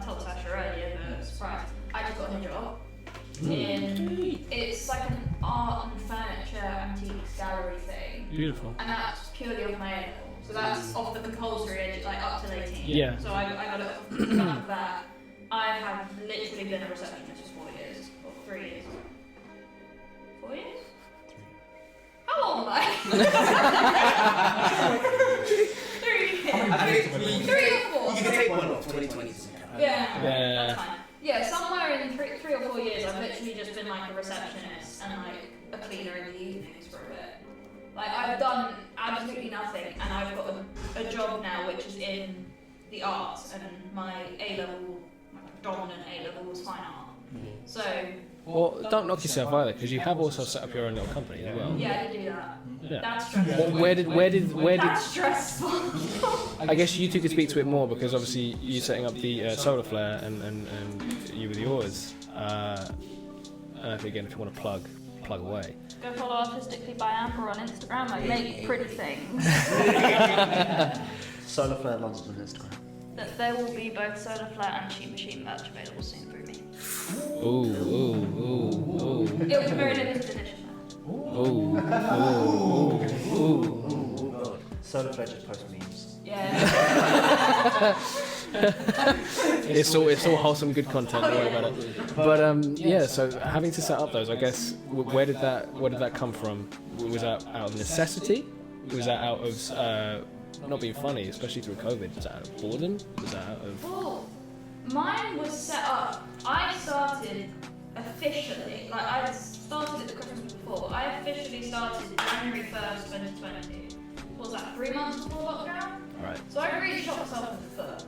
told Sasha earlier, but surprise, I just got a job it's like an art and furniture antiques gallery thing. Beautiful. And that's purely off my A-level. So that's off the compulsory age, like up till 18. Yeah. So I got it off of that. I have literally been a receptionist for 4 years, or 3 years. 4 years? How old am I? 3 or 4. You can take one off, 2020. Yeah, that's fine. Yeah, somewhere in 3 or 4 years, I've literally just been like a receptionist and like a cleaner in the evenings for a bit. Like I've done absolutely nothing, and I've got a job now which is in the arts, and my A-level, my predominant A-level was fine art. So. Well, don't knock yourself either, because you have also set up your own little company as well. Yeah, I did do that. Yeah. That's stressful. Where did? That's stressful. I guess you two could speak to it more, because obviously you're setting up the solar flare and you with yours. And again, if you want to plug away. Go follow Artistically by Amber on Instagram. I make pretty things. Solar Flare London on Instagram. There will be both Solar Flare and Shimachine merch available soon through me. Ooh. It'll be very limited edition. Ooh. Solar Flare just post memes. Yeah. It's all wholesome, good content. Don't worry about it. But yeah, so having to set up those, I guess, where did that come from? Was that out of necessity? Was that out of not being funny, especially through COVID? Was that out of boredom? Was that out of? Well, mine was set up. I started officially, like I started at the Christmas before. I officially started January 1st, 2020. What was that? 3 months before lockdown. Right. So I really shot myself in the foot.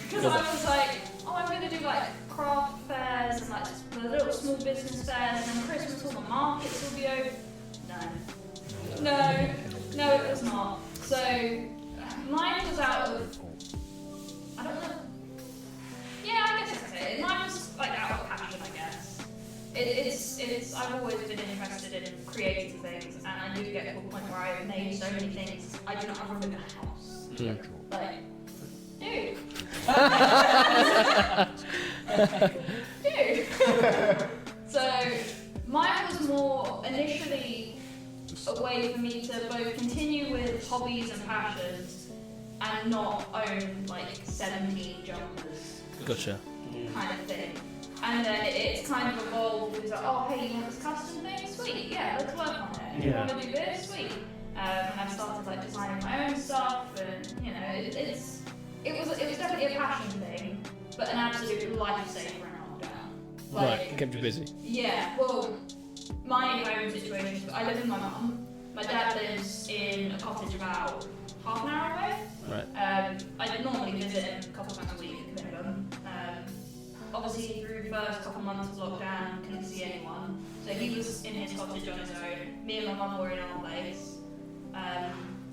Because I was like, oh, I'm going to do like craft fairs and like the little small business fairs, and then Christmas all the markets will be open. No, it was not. So mine was out of, I don't know. Yeah, I guess that's it. Mine was like out of passion, I guess. It's. I've always been interested in creating things, and I do get to a point where I've made so many things. I do not have room in the house. Like, dude. Dude. So mine was more initially a way for me to both continue with hobbies and passions and not own like 70 jumpers. Gotcha. Kind of thing. And then it's kind of evolved. It was like, oh, hey, you want this custom thing? Sweet, yeah, let's work on it. You want to do this? Sweet. And I've started like designing my own stuff, and you know, it was definitely a passion thing, but an absolute lifesaver in lockdown. Like, Right, kept you busy. Yeah, well, my home situation, I live with my mum. My dad lives in a cottage about half an hour away. Right. I normally visit him a couple of times a week at minimum. Obviously, through the first couple of months of lockdown, couldn't see anyone. So he was in his cottage on his own. Me and my mum were in our place.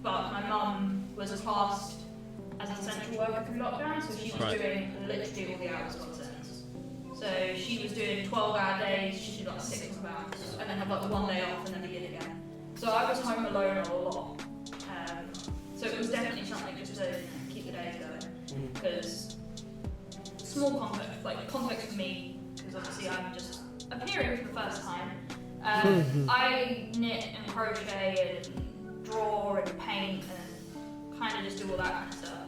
But my mum was classed as an essential worker through lockdown, so she was doing literally all the hours nonsense. So she was doing 12-hour days, she did like 6 hours, and then had like 1 day off and then begin again. So I was home alone a lot. So it was definitely something just to keep the days going. Because small context for me, because obviously I'm just appearing for the first time. I knit and crochet and draw and paint and kind of just do all that kind of stuff.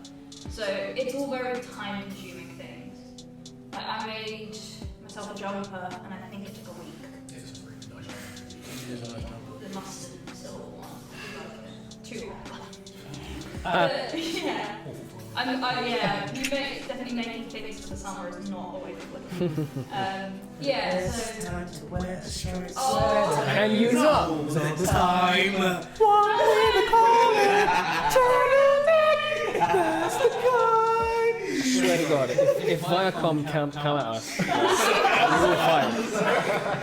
So it's all very time consuming things. Like I made myself a jumper and I think it took a week. It's a really nice one. The mustard silver one. Too hot. Yeah. Definitely making things for the summer is not always good. Yeah, so. Time to wear a shirt. Oh, And use up. Time. One way to call it. Turn it back. That's the kind. Swear to God, if Viacom come at us, we will fight.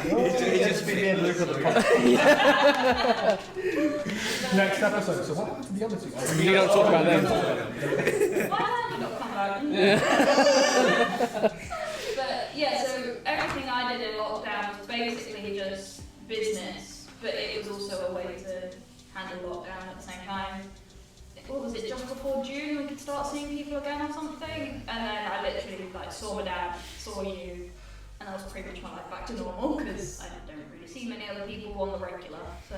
It just be in Luke of the podcast. Next episode. So what happened to the other two guys? You don't talk about them. why did not come back? But yeah, so everything I did in lockdown was basically just business, but it was also a way to handle lockdown at the same time. What was it, just before June we could start seeing people again or something? And then I literally like saw my dad, saw you, and that was pretty much my life back to normal because I don't really see many other people on the regular. So,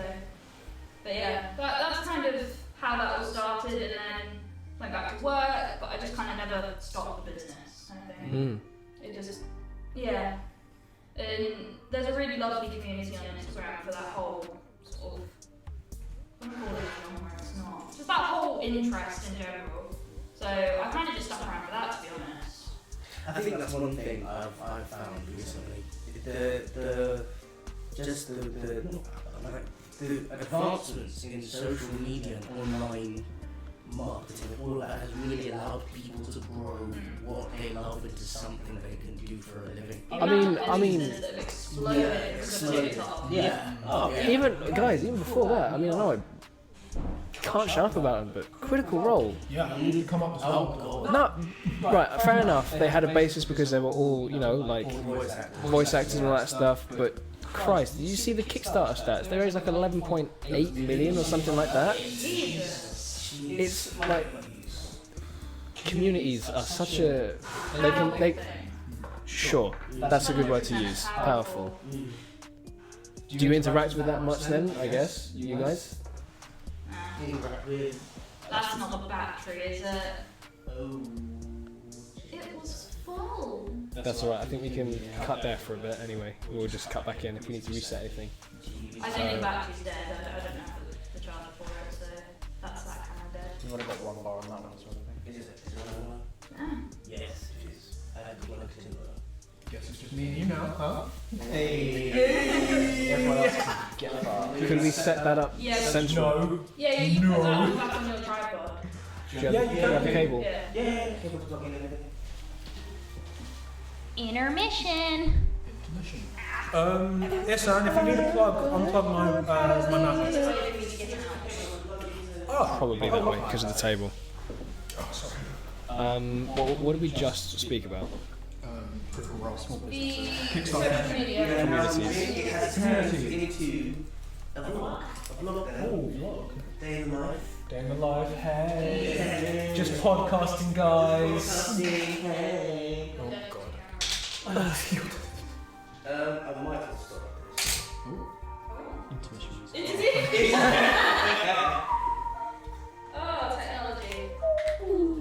but yeah, that's kind of how that all started, and then went back to work, but I just kind of never stopped the business. I think it just, yeah. And there's a really lovely community on Instagram for that whole sort of, I don't call it a genre, it's not. Just that whole interest in general. So I kind of just stuck around for that, to be honest. I think that's one thing I've found recently. The advancements in social media and online marketing, all that has really allowed people to grow what they love into something they can do for a living. I mean, businesses that have exploded because of TikTok. Yeah. Oh, yeah. Even before that, I mean, I know I can't shut up about them, but Critical Role. Yeah, you did come up as well. No, right, fair enough. They had a basis because they were all, like voice actors and all that stuff. But Christ, did you see the Kickstarter stats? They raised like 11.8 million or something like that. It's like communities are such a sure, that's a good word to use. Powerful. Do you interact with that much then? I guess you guys. That's not the battery, is it? Oh. That's alright. I think we can cut there for a bit anyway. We'll just cut back in if we need to reset anything. I think the battery's dead. I don't know the charger for it, so that's that kind of dead. You want to get one bar on that one as well, I think. Is it one? Yes, it is. I had to look into it. Guess it's just me and you now, huh? Hey! Everyone else can get a bar. Could we set that up Yeah, central? No. Yeah, you put that on back on your tripod. Do you have the cable? Yeah. Yeah, people talking and everything. Intermission. Ihsan, if you need a plug, unplug my mouse. Oh, Probably that way because of the table. oh, sorry. What did we just speak about? Critical role, small The business. social media. Communities. It has turned into a vlog. A vlog. Vlog. Day in life. Day in the life, hey. Just podcasting, guys. Hey. Oh, God. I might have started this. Oh, technology.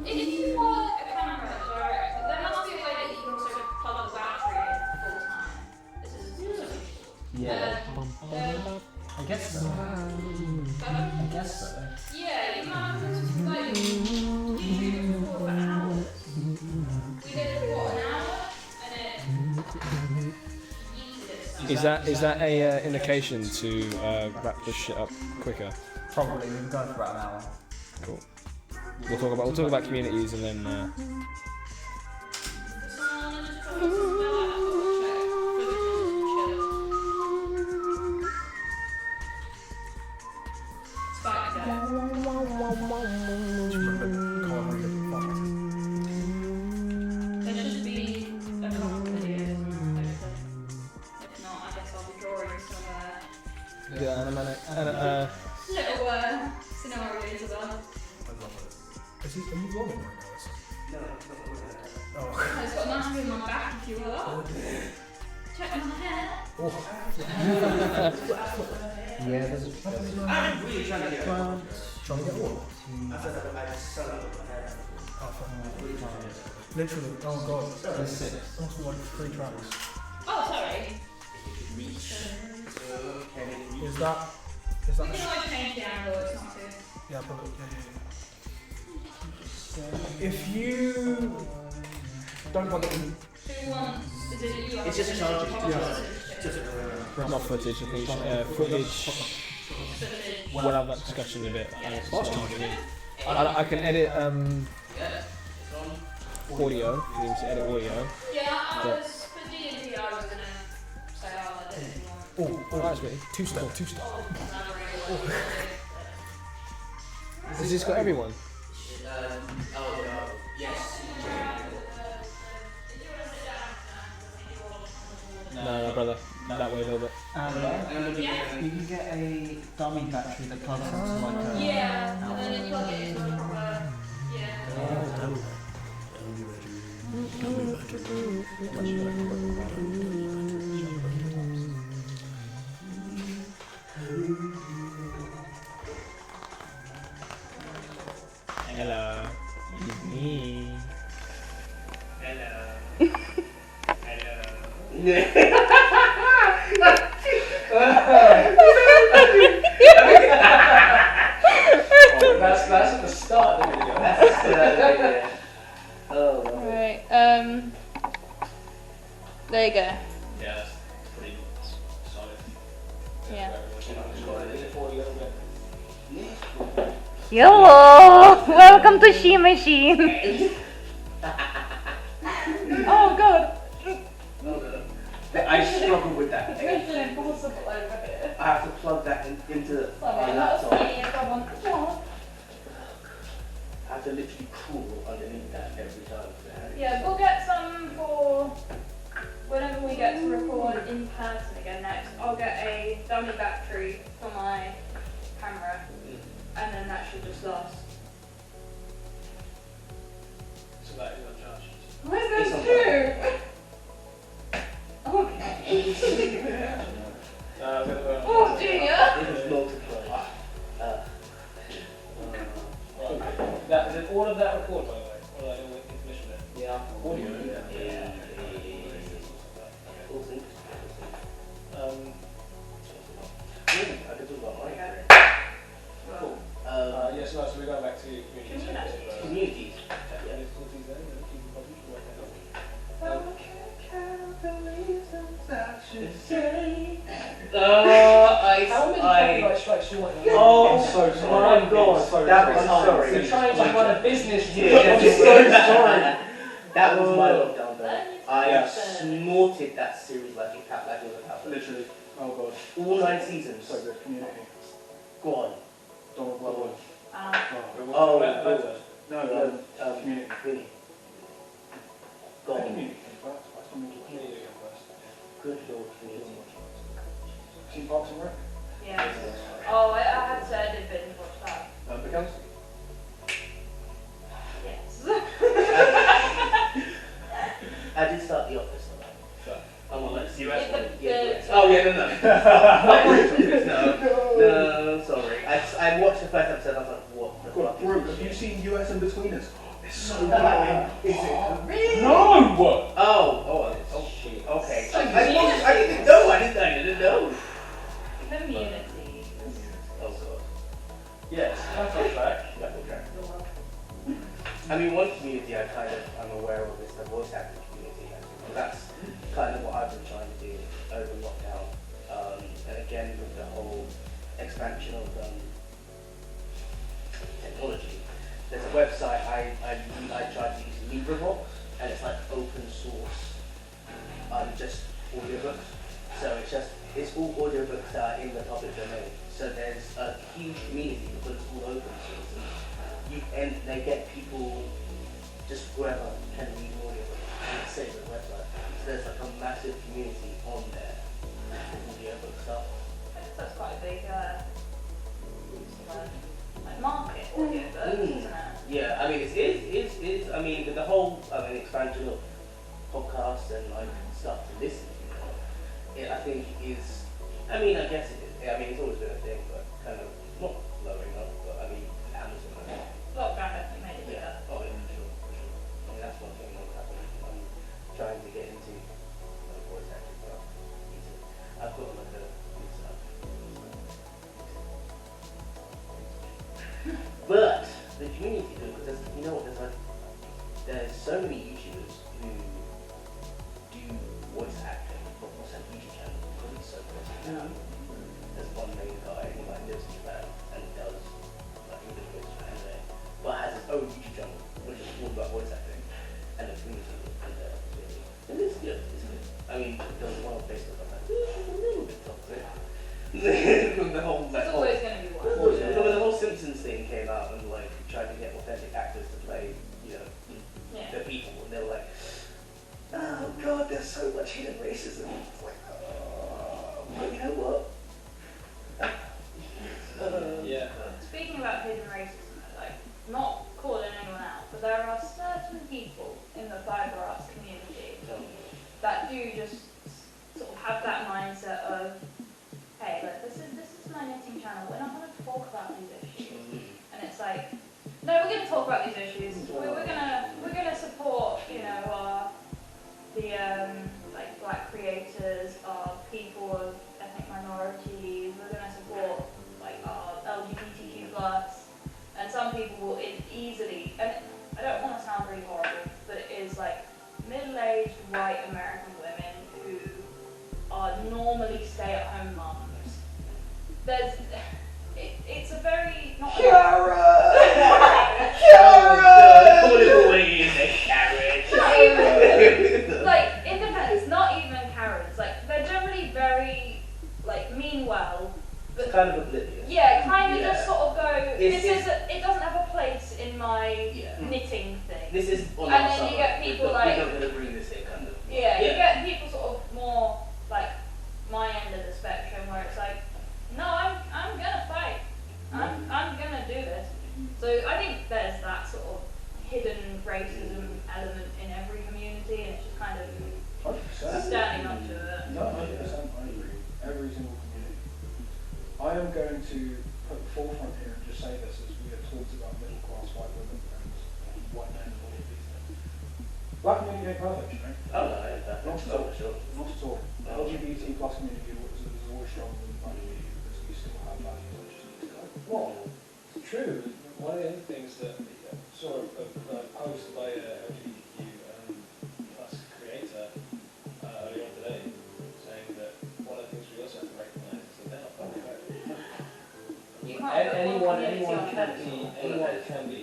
If you want a camera direct, there must be a way that you can also plug the battery in full time. This is Yeah. I guess so. I guess so. yeah, you might have to like you record for hours. We did what, an hour, and it yeeted it. Is that a indication to wrap this shit up quicker? Probably. We've been going for about an hour. Cool. We'll talk about communities and then. Someone just put some check for the chill. Spike dead. There should be a couple of videos posted. If not, I guess I'll be drawing some Yeah, little scenarios as well. Are you vlogging right now, Ihsan? No, it's not. Oh. It's got Nashi in my back if you will. Check my hair. Yeah, there's I'm really trying to get one. Trying to get what? I said that I just sell out with my hair. Literally, oh God. There's 6. Almost like 3 tracks. Oh, sorry. Is that We can always change the angle, it's not too. yeah, but if you don't want it in, Who wants? Is it you? It's just a charge. not footage. I think footage. We'll have that discussion in a bit. I can edit audio. If you need to edit audio. Yeah, I was for D&D. I was gonna say I'll edit if you want. oh, That's me. 2-step. Has this got everyone? Yes. No, brother. That way a little bit. You can get a dummy battery that plugs into like a... Yeah, and then you plug it into a proper. Yeah. Hello. It's me. That's at the start of the video. Right. There you go. Yeah, that's pretty solid. Yeah. Hello! Welcome to Shimachine! Oh god. I struggle with that. It's an impossible over here. I have to plug that into Sorry, my that was laptop. me. I got one. I have to literally crawl underneath that every time. Yeah, we'll get some for whenever we get to record in person again next. I'll get a dummy battery for my camera, and then that should just last. So that is uncharged. Where's those two? Okay. Oh dear. It is multiplied. Is it all of that record, by the way? All that information there? Yeah. Audio? Yeah. Oh, I'm so sorry. My God, that was sorry. We're trying to run a business here. I'm so sorry. That was my lockdown though. I Yes. snorted that series like it was a tablet. Literally. Oh God. All 9 seasons. So good. Community. Go on. Donald Glover. Oh, No, Community. Really? Go on. Community came first. Community came first. Good Lord, Community. Seen Parks and Rec? Yeah. Oh, I had to. I did binge watch that. Becomes? Yes. I did start The Office though. I'm on like US Yeah, one. the- Yeah, the- oh yeah, no, sorry. I watched the first episode. I was like, what the God, fuck? Brooke, have you seen US in Betweeners? It's so good. Is it really? No! Oh, shit. Okay. I didn't know. I didn't know. Community. Oh god. Yes, that's on track. I mean, one community I'm aware of is the voice acting community. And that's kind of what I've been trying to do over lockdown. And again, with the whole expansion of technology. There's a website I tried to use, LibriVox, and it's like open source, just audiobooks. So it's all audiobooks that are in the public domain. So there's a huge community because it's all open source. And they get people, just whoever can read audiobooks, and it's saved on the website. So there's like a massive community on there for audiobook stuff. That's quite a big market audiobooks, isn't it? Yeah, I mean it's I mean with the whole expansion of podcasts and like stuff to listen to, I think is, I mean I guess it is. I mean it's always been a thing, but kind of not blowing up. But I mean Amazon. Lockdown definitely made it bigger. Oh yeah, for sure. I mean that's one thing that's happening. I'm trying to get into voice acting stuff. I've got like a but the community though, because you know what, there's so many YouTubers who do voice acting, but also YouTube channels because it's so good. There's one main guy who like lives in Japan and does like English voice anime, but has his own YouTube channel which is all about voice acting, and the community is there. And it's good. It's good. I mean, there was one on Facebook. I'm like, a little bit toxic. The whole There's always going to be one. when the whole Simpsons thing came out and like tried to get authentic actors to play, the people, and they were like, oh god, there's so much hidden racism. It's like, but you know what? Yeah. Speaking about hidden racism, like, not calling anyone out, but there are certain people in the fibre arts community that do just sort of have that mindset of, hey, look, this is my knitting channel. We're not going to talk about these issues, and it's like, no, we're going to talk about these issues. We're gonna support, the like black creators, people of ethnic minorities. We're going to support like our LGBTQ plus, and some people will easily, and I don't want to sound really horrible, but it is like middle-aged white American women who are normally stay-at-home moms. It's a very not. Like independents, not even Karens. Like they're generally very meanwell, but kind of oblivious. Yeah, kind of just Yeah. sort of go. It Doesn't have a place in my knitting thing. This is on And our then you side. get people we're like- not going to bring this in, kind of. Yeah, you get people sort of more like my end of the spectrum where it's like, no, I'm gonna fight. I'm gonna do this. So I think there's that sort of hidden racism element in every community, and it's just kind of 100%. standing up to it. No, 100%. I agree. Every single community. I am going to put the forefront here and just say this as we have talked about middle class white women and white men and all of these things. Black community ain't perfect, you know? Oh no, that's Not at not all. for sure. Not at all. The LGBT plus community is always stronger than the black community because we still have values that just need to go. Well, it's true. One of the other things that I saw a post by a LGBTQ plus creator earlier on today saying that anyone on can pedestal. be, anyone can be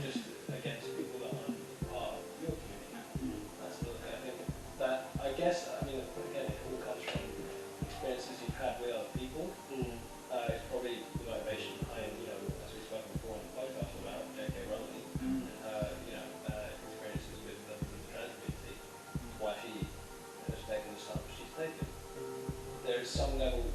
just against people that aren't part of your community. That's the thing. I think that, I guess, I mean, again, it all comes from experiences you've had with other people. It's probably the motivation behind, as we've spoken before on the podcast about J.K. Rowling, experiences with the trans community, why she has taken the stance she's taken. There is some level of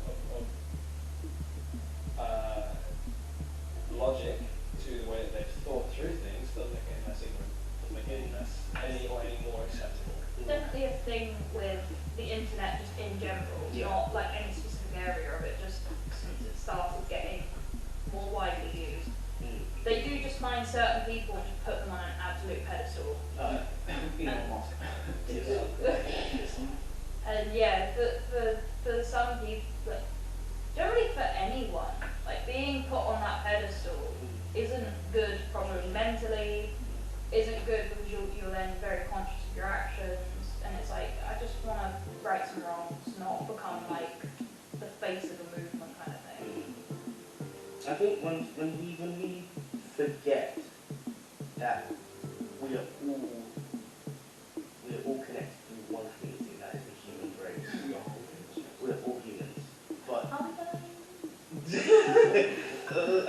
logic to the way that they've thought through things. Doesn't make any less ignorant, doesn't make any less any more acceptable. Definitely a thing with the internet just in general, not like any specific area of it, just since it started getting more widely used. They do just find certain people and just put them on an absolute pedestal. And yeah, for some people, like, generally for anyone, like being put on that pedestal isn't good probably mentally, isn't good because you're then very conscious of your actions, and it's like, I just want to right some wrongs, not become like the face of a movement kind of thing. I think when we forget that we are all connected through one community, that is the human race. We are all humans. But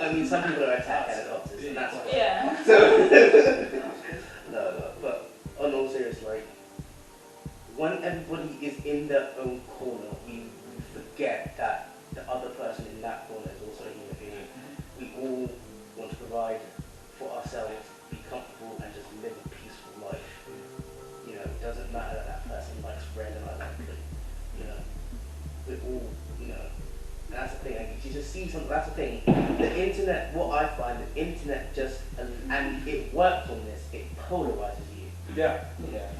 I mean, some people are attack helicopters, and that's why. Yeah. So no, but on all serious, like, when everybody is in their own corner, we forget that the other person in that corner is also a human being. We all want to provide for ourselves, be comfortable, and just live a peaceful life. It doesn't matter that that person likes red and I like blue. We're all, and that's the thing. Like, you just see something. That's the thing. The internet. What I find, the internet just, and it works on this. It polarizes you. Yeah.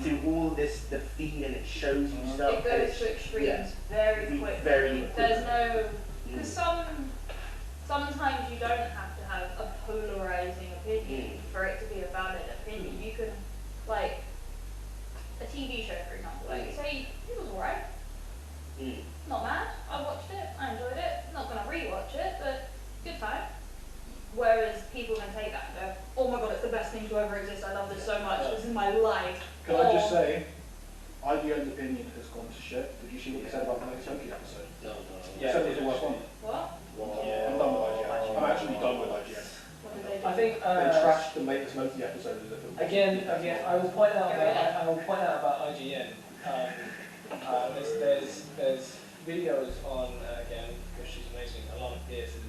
Through all this, the feed, and it shows you stuff. It goes to extremes very quickly. There's no, because sometimes you don't have to have a polarizing opinion for it to be a valid opinion. You can, like, a TV show, for example, like, say it was alright. Not mad. I watched it. I enjoyed it. Not gonna rewatch it, but good time. Whereas people can take that and go, oh my god, it's the best thing to ever exist. I love this so much. This is my life. Can I just say, IGN's opinion has gone to shit. Did you see what they said about the next Tokyo episode? No. Yeah, it was the worst one. What? Yeah, I'm done with IGN. I'm actually done with IGN. What did they do? I think They trashed the latest Loki episode as if it was again, I will point out about IGN. There's videos on again, because she's amazing. Alana Pierce's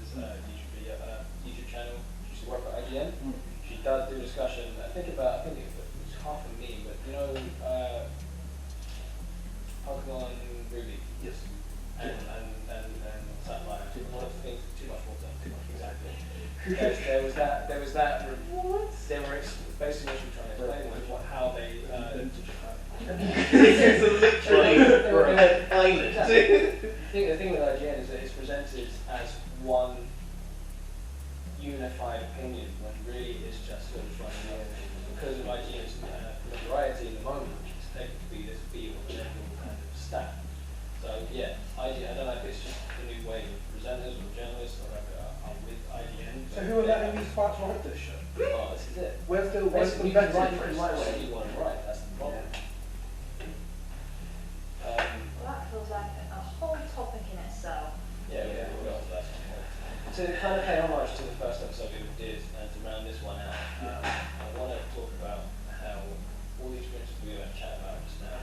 YouTube channel. She used to work at IGN. She does do discussion. I think it's half a meme, but Pokemon Ruby. Yes. And Sapphire. One of the things. Too much water. Exactly. There was that. They were basically trying to explain how they. It's literally an island. The thing with IGN is that it's presented as one unified opinion when really it's just sort of trying to, because of IGN's notoriety in the moment, it's taken to be this be or general kind of stat. So yeah, IGN, I don't know if it's just the new way of presenters or journalists or whatever are with IGN. So who are letting these farts write this shit? Oh, this is it. Where's the Basically, you vetting can write process? what you want to write, that's the problem. Well, that feels like a whole topic in itself. Yeah, we'll go on to that one. To kind of pay homage to the first episode we did and to round this one out, I want to talk about how all the experiences we were chatting about just now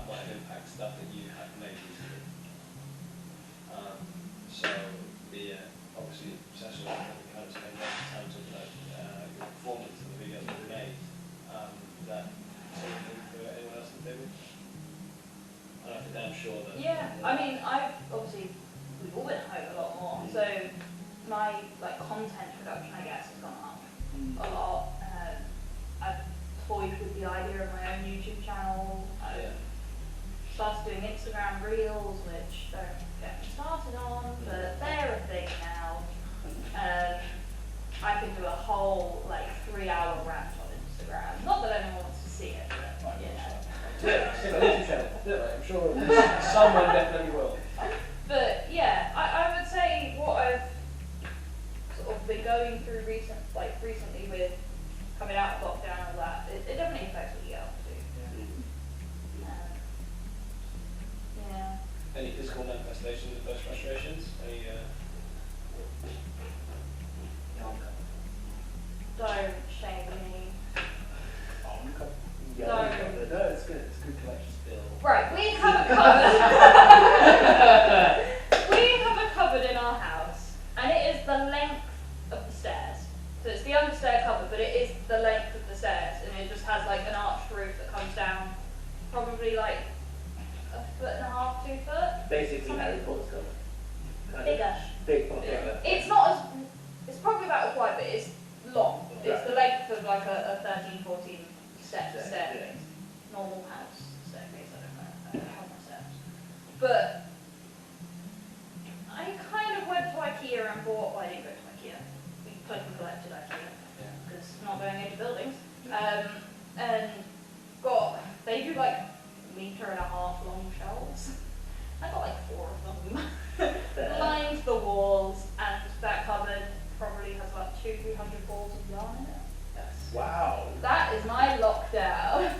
might have impacted stuff that you have made recently. So, obviously, Sasha, we kind of spent lots of time talking about your performance and the videos that we made. Is that something for anyone else in the table? I'm sure that. Yeah, I mean, we've all been home a lot more, so my content production, I guess, has gone up a lot. I've toyed with the idea of my own YouTube channel. I've started doing Instagram Reels, which don't get me started on, but they're a thing now. I could do a whole 3-hour rant on Instagram. Not that anyone wants to see it, but I'm sure someone definitely will. But yeah, I would say what I've sort of any physical manifestations of those frustrations? Any, Don't shame me. yeah, No. No, it's good. It's good collection still. Right, we have a cupboard. We have a cupboard in our house, and it is the length of the stairs. So it's the understair cupboard, but it is the length of the stairs, and it just has like an arched roof that comes down, probably like 1.5 2 foot. Basically, Harry Potter's cover. Bigger. Big Potter. It's not as. It's probably about as wide, but it's long. It's the length of like a 13, 14 step staircase. Normal house staircase. I don't know. I don't have my steps. But I kind of went to IKEA and bought. Well, I didn't go to IKEA. We click and collected IKEA because not going into buildings. And got. They do like 1.5 meter long shelves. I got like 4 of them. Lined the walls, and that cupboard probably has about 200-300 balls of yarn in it. Wow. That is my lockdown.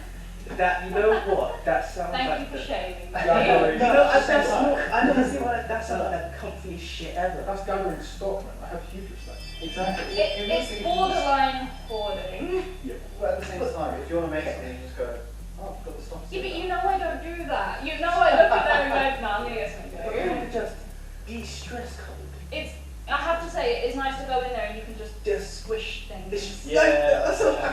That, you know what? That sounds Thank like you for shaming me. No, that's not. I don't see why that sounds like the comfiest shit ever. That's gathering stock, man. I have huge respect. Exactly. It's borderline hoarding. Yeah. But at the same time, if you want to make something, you just go, oh, I've got the stuff. Yeah, but you know I don't do that. You know I look at there and go, no, I'm going to get something But to you just de-stress cupboard. I have to say, it is nice to go in there and you can just squish things. It's I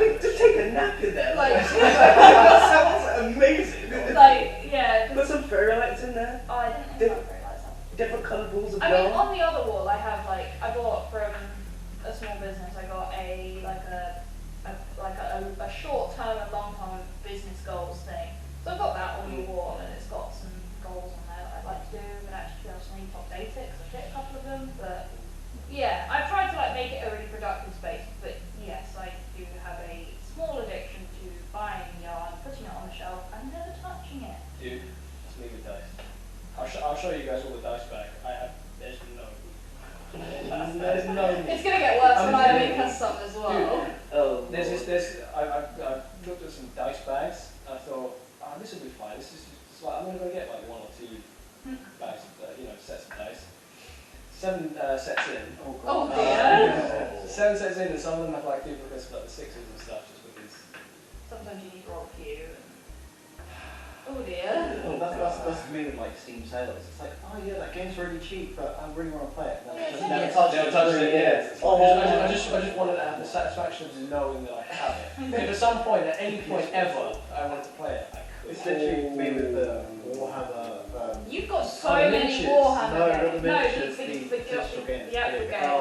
mean, just take a nap in there. Like- that sounds amazing. Like, yeah. Put some fairy lights in there. Oh, I didn't think about very lights up. Different coloured balls of I mean, yarn. on the other wall, I have like I bought from a small business. I got a short term and long term business goals thing. So I've got that on the wall, and it's got some goals on there that I'd like to do. But actually, I was thinking top basics. I hit a couple of them, but yeah, I've tried to like make it a really productive space. But yes, I do have a small addiction to buying yarn, putting it on the shelf, and never touching it. Dude, let's leave with dice. I'll show you guys all the dice back. There's no. There's no. It's gonna get worse when I make us some as well. Dude, Oh, I've looked at some dice bags. And I thought, oh, this will be fine. This is just like, I'm gonna go get like 1 or 2 bags, sets of dice. 7 sets in. Oh dear. 7 sets in, and some of them have like duplicates of like the 6s and stuff, just because. Sometimes you need to roll a few. Oh dear. Oh, that's me with like Steam sales. It's like, oh yeah, that game's really cheap, but I really want to play it. Oh, yeah, Just same never here. touch Never it. touched it, yeah. Oh. I just wanted to have the satisfaction of knowing that I have it. If at some point, at any point ever, I wanted to play it, I could. It's literally me with the Warhammer. You've got so Oh, the many miniatures. Warhammer No, games. not the miniatures, the the digital games. The actual Yeah. game. Oh,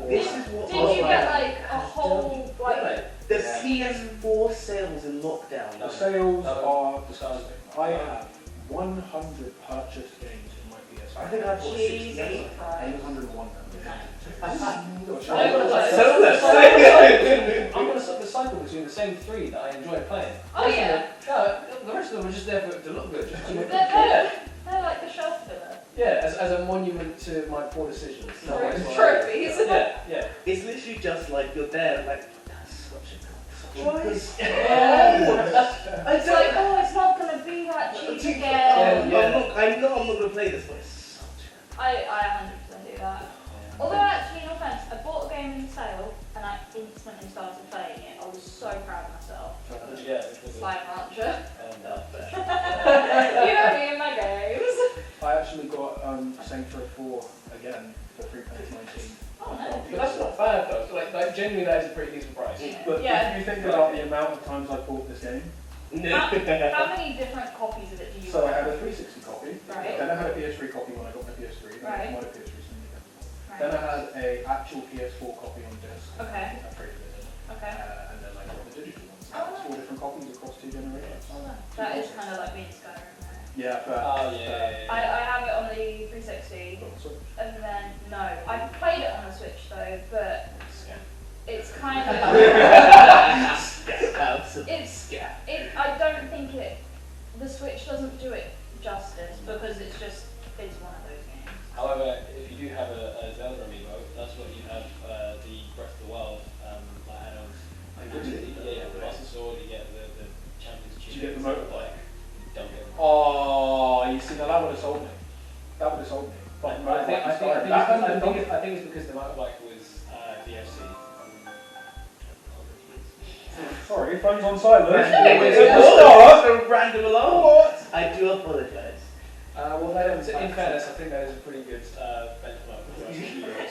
this is what Did you get like a whole like? the PS4 sales in lockdown. The sales are disgusting. I have 100 purchased games in my PS4. I think I've bought 60. Jesus I think Christ. 101 I'm going to cycle between the same 3 that I enjoy playing. Oh yeah. The rest of them are just there to look good. Just to look good. They're like the shelf filler. Yeah, as a monument to my poor decisions. Trophies. Yeah. It's literally just like you're there, like that's such a good It's I like, oh, it's not gonna be that cheap again. I know I'm not gonna play this, but it's such I 100% do that. Although actually, no offense, I bought a game in sale and I instantly started playing it. I was so proud of myself. Yeah. Slime Rancher. And, You know me in my games. I actually got Sanctuary 4 again for £3.19. Oh no. but that's not bad though. So, like genuinely, that is a pretty decent price. But Yeah. if you think about the amount of times I bought this game, How many different copies of it do you so I have? had a 360 copy, Right. then I had a PS3 copy when I got my PS3, then I Right. got my PS3 Then I had a actual PS4 copy on disc. Okay. I traded it in. Okay. And then I got the digital ones. So Oh, it's 4 different copies across 2 generations. That is kind of like being Skyrim. Yeah, but Oh yeah. I have it on the 360, and then no, I played it on the Switch though, but it's kind of I don't think the Switch doesn't do it justice because it's one of those games. However, if you do have a Zelda amiibo, that's what you have the Breath of the Wild add-ons. You get the Master Sword, you get the Champion's Tunic. Do you get the motorbike? You don't get them. Oh, you See, now that would have sold me. That would have sold me. But I think it's because the motorbike was DFC. Sorry, phone's on silent. At the start, a random alarm. What? I do apologise. Well, in fairness, I think that is a pretty good benchmark for us.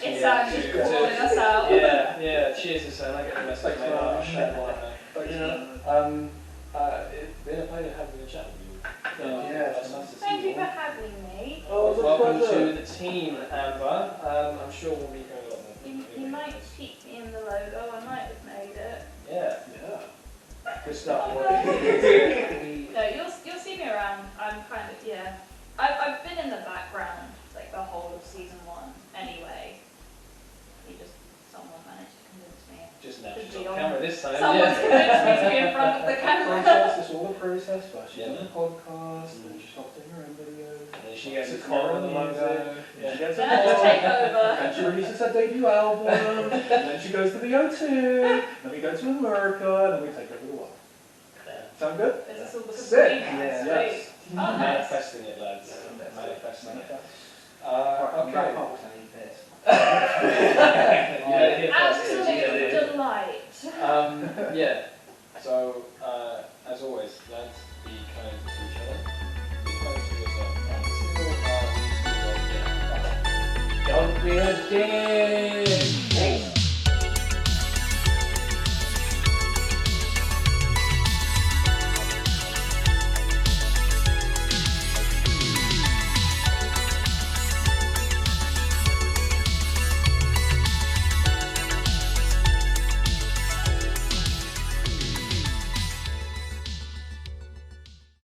It's actually calling us out. Yeah. Cheers, Ihsan. I get the message. Mate. I'll share more of that. It's been a pleasure having a chat with you. It's nice to see Thank you you for all. having me. Welcome to the team, Amber. I'm sure we'll be going a lot more. You might keep me in the logo. I might have made it. Yeah. Good stuff. No, you'll see me around. I'm kind of I've been in the background like the whole of season 1 anyway. Someone managed to convince me. Just now to she's be on on- camera this time. Someone's convinced me to be in front of the camera. It's all the process. First she's on the podcast, then she stops doing her own videos. And then she gets a call on the logo. Then she gets a Then I just call. take over. And she releases her debut album. And then she goes to the O2. Then we go to America. And then we take over the world. Sound good? Is this all because Sick. of me now? Yes. Sweet. Oh, nice. Manifesting it, lads. Manifesting it. Okay. Absolute delight. So, as always, lads, be kind to each other. Be kind to yourself. Until we see you again. Don't be a dick.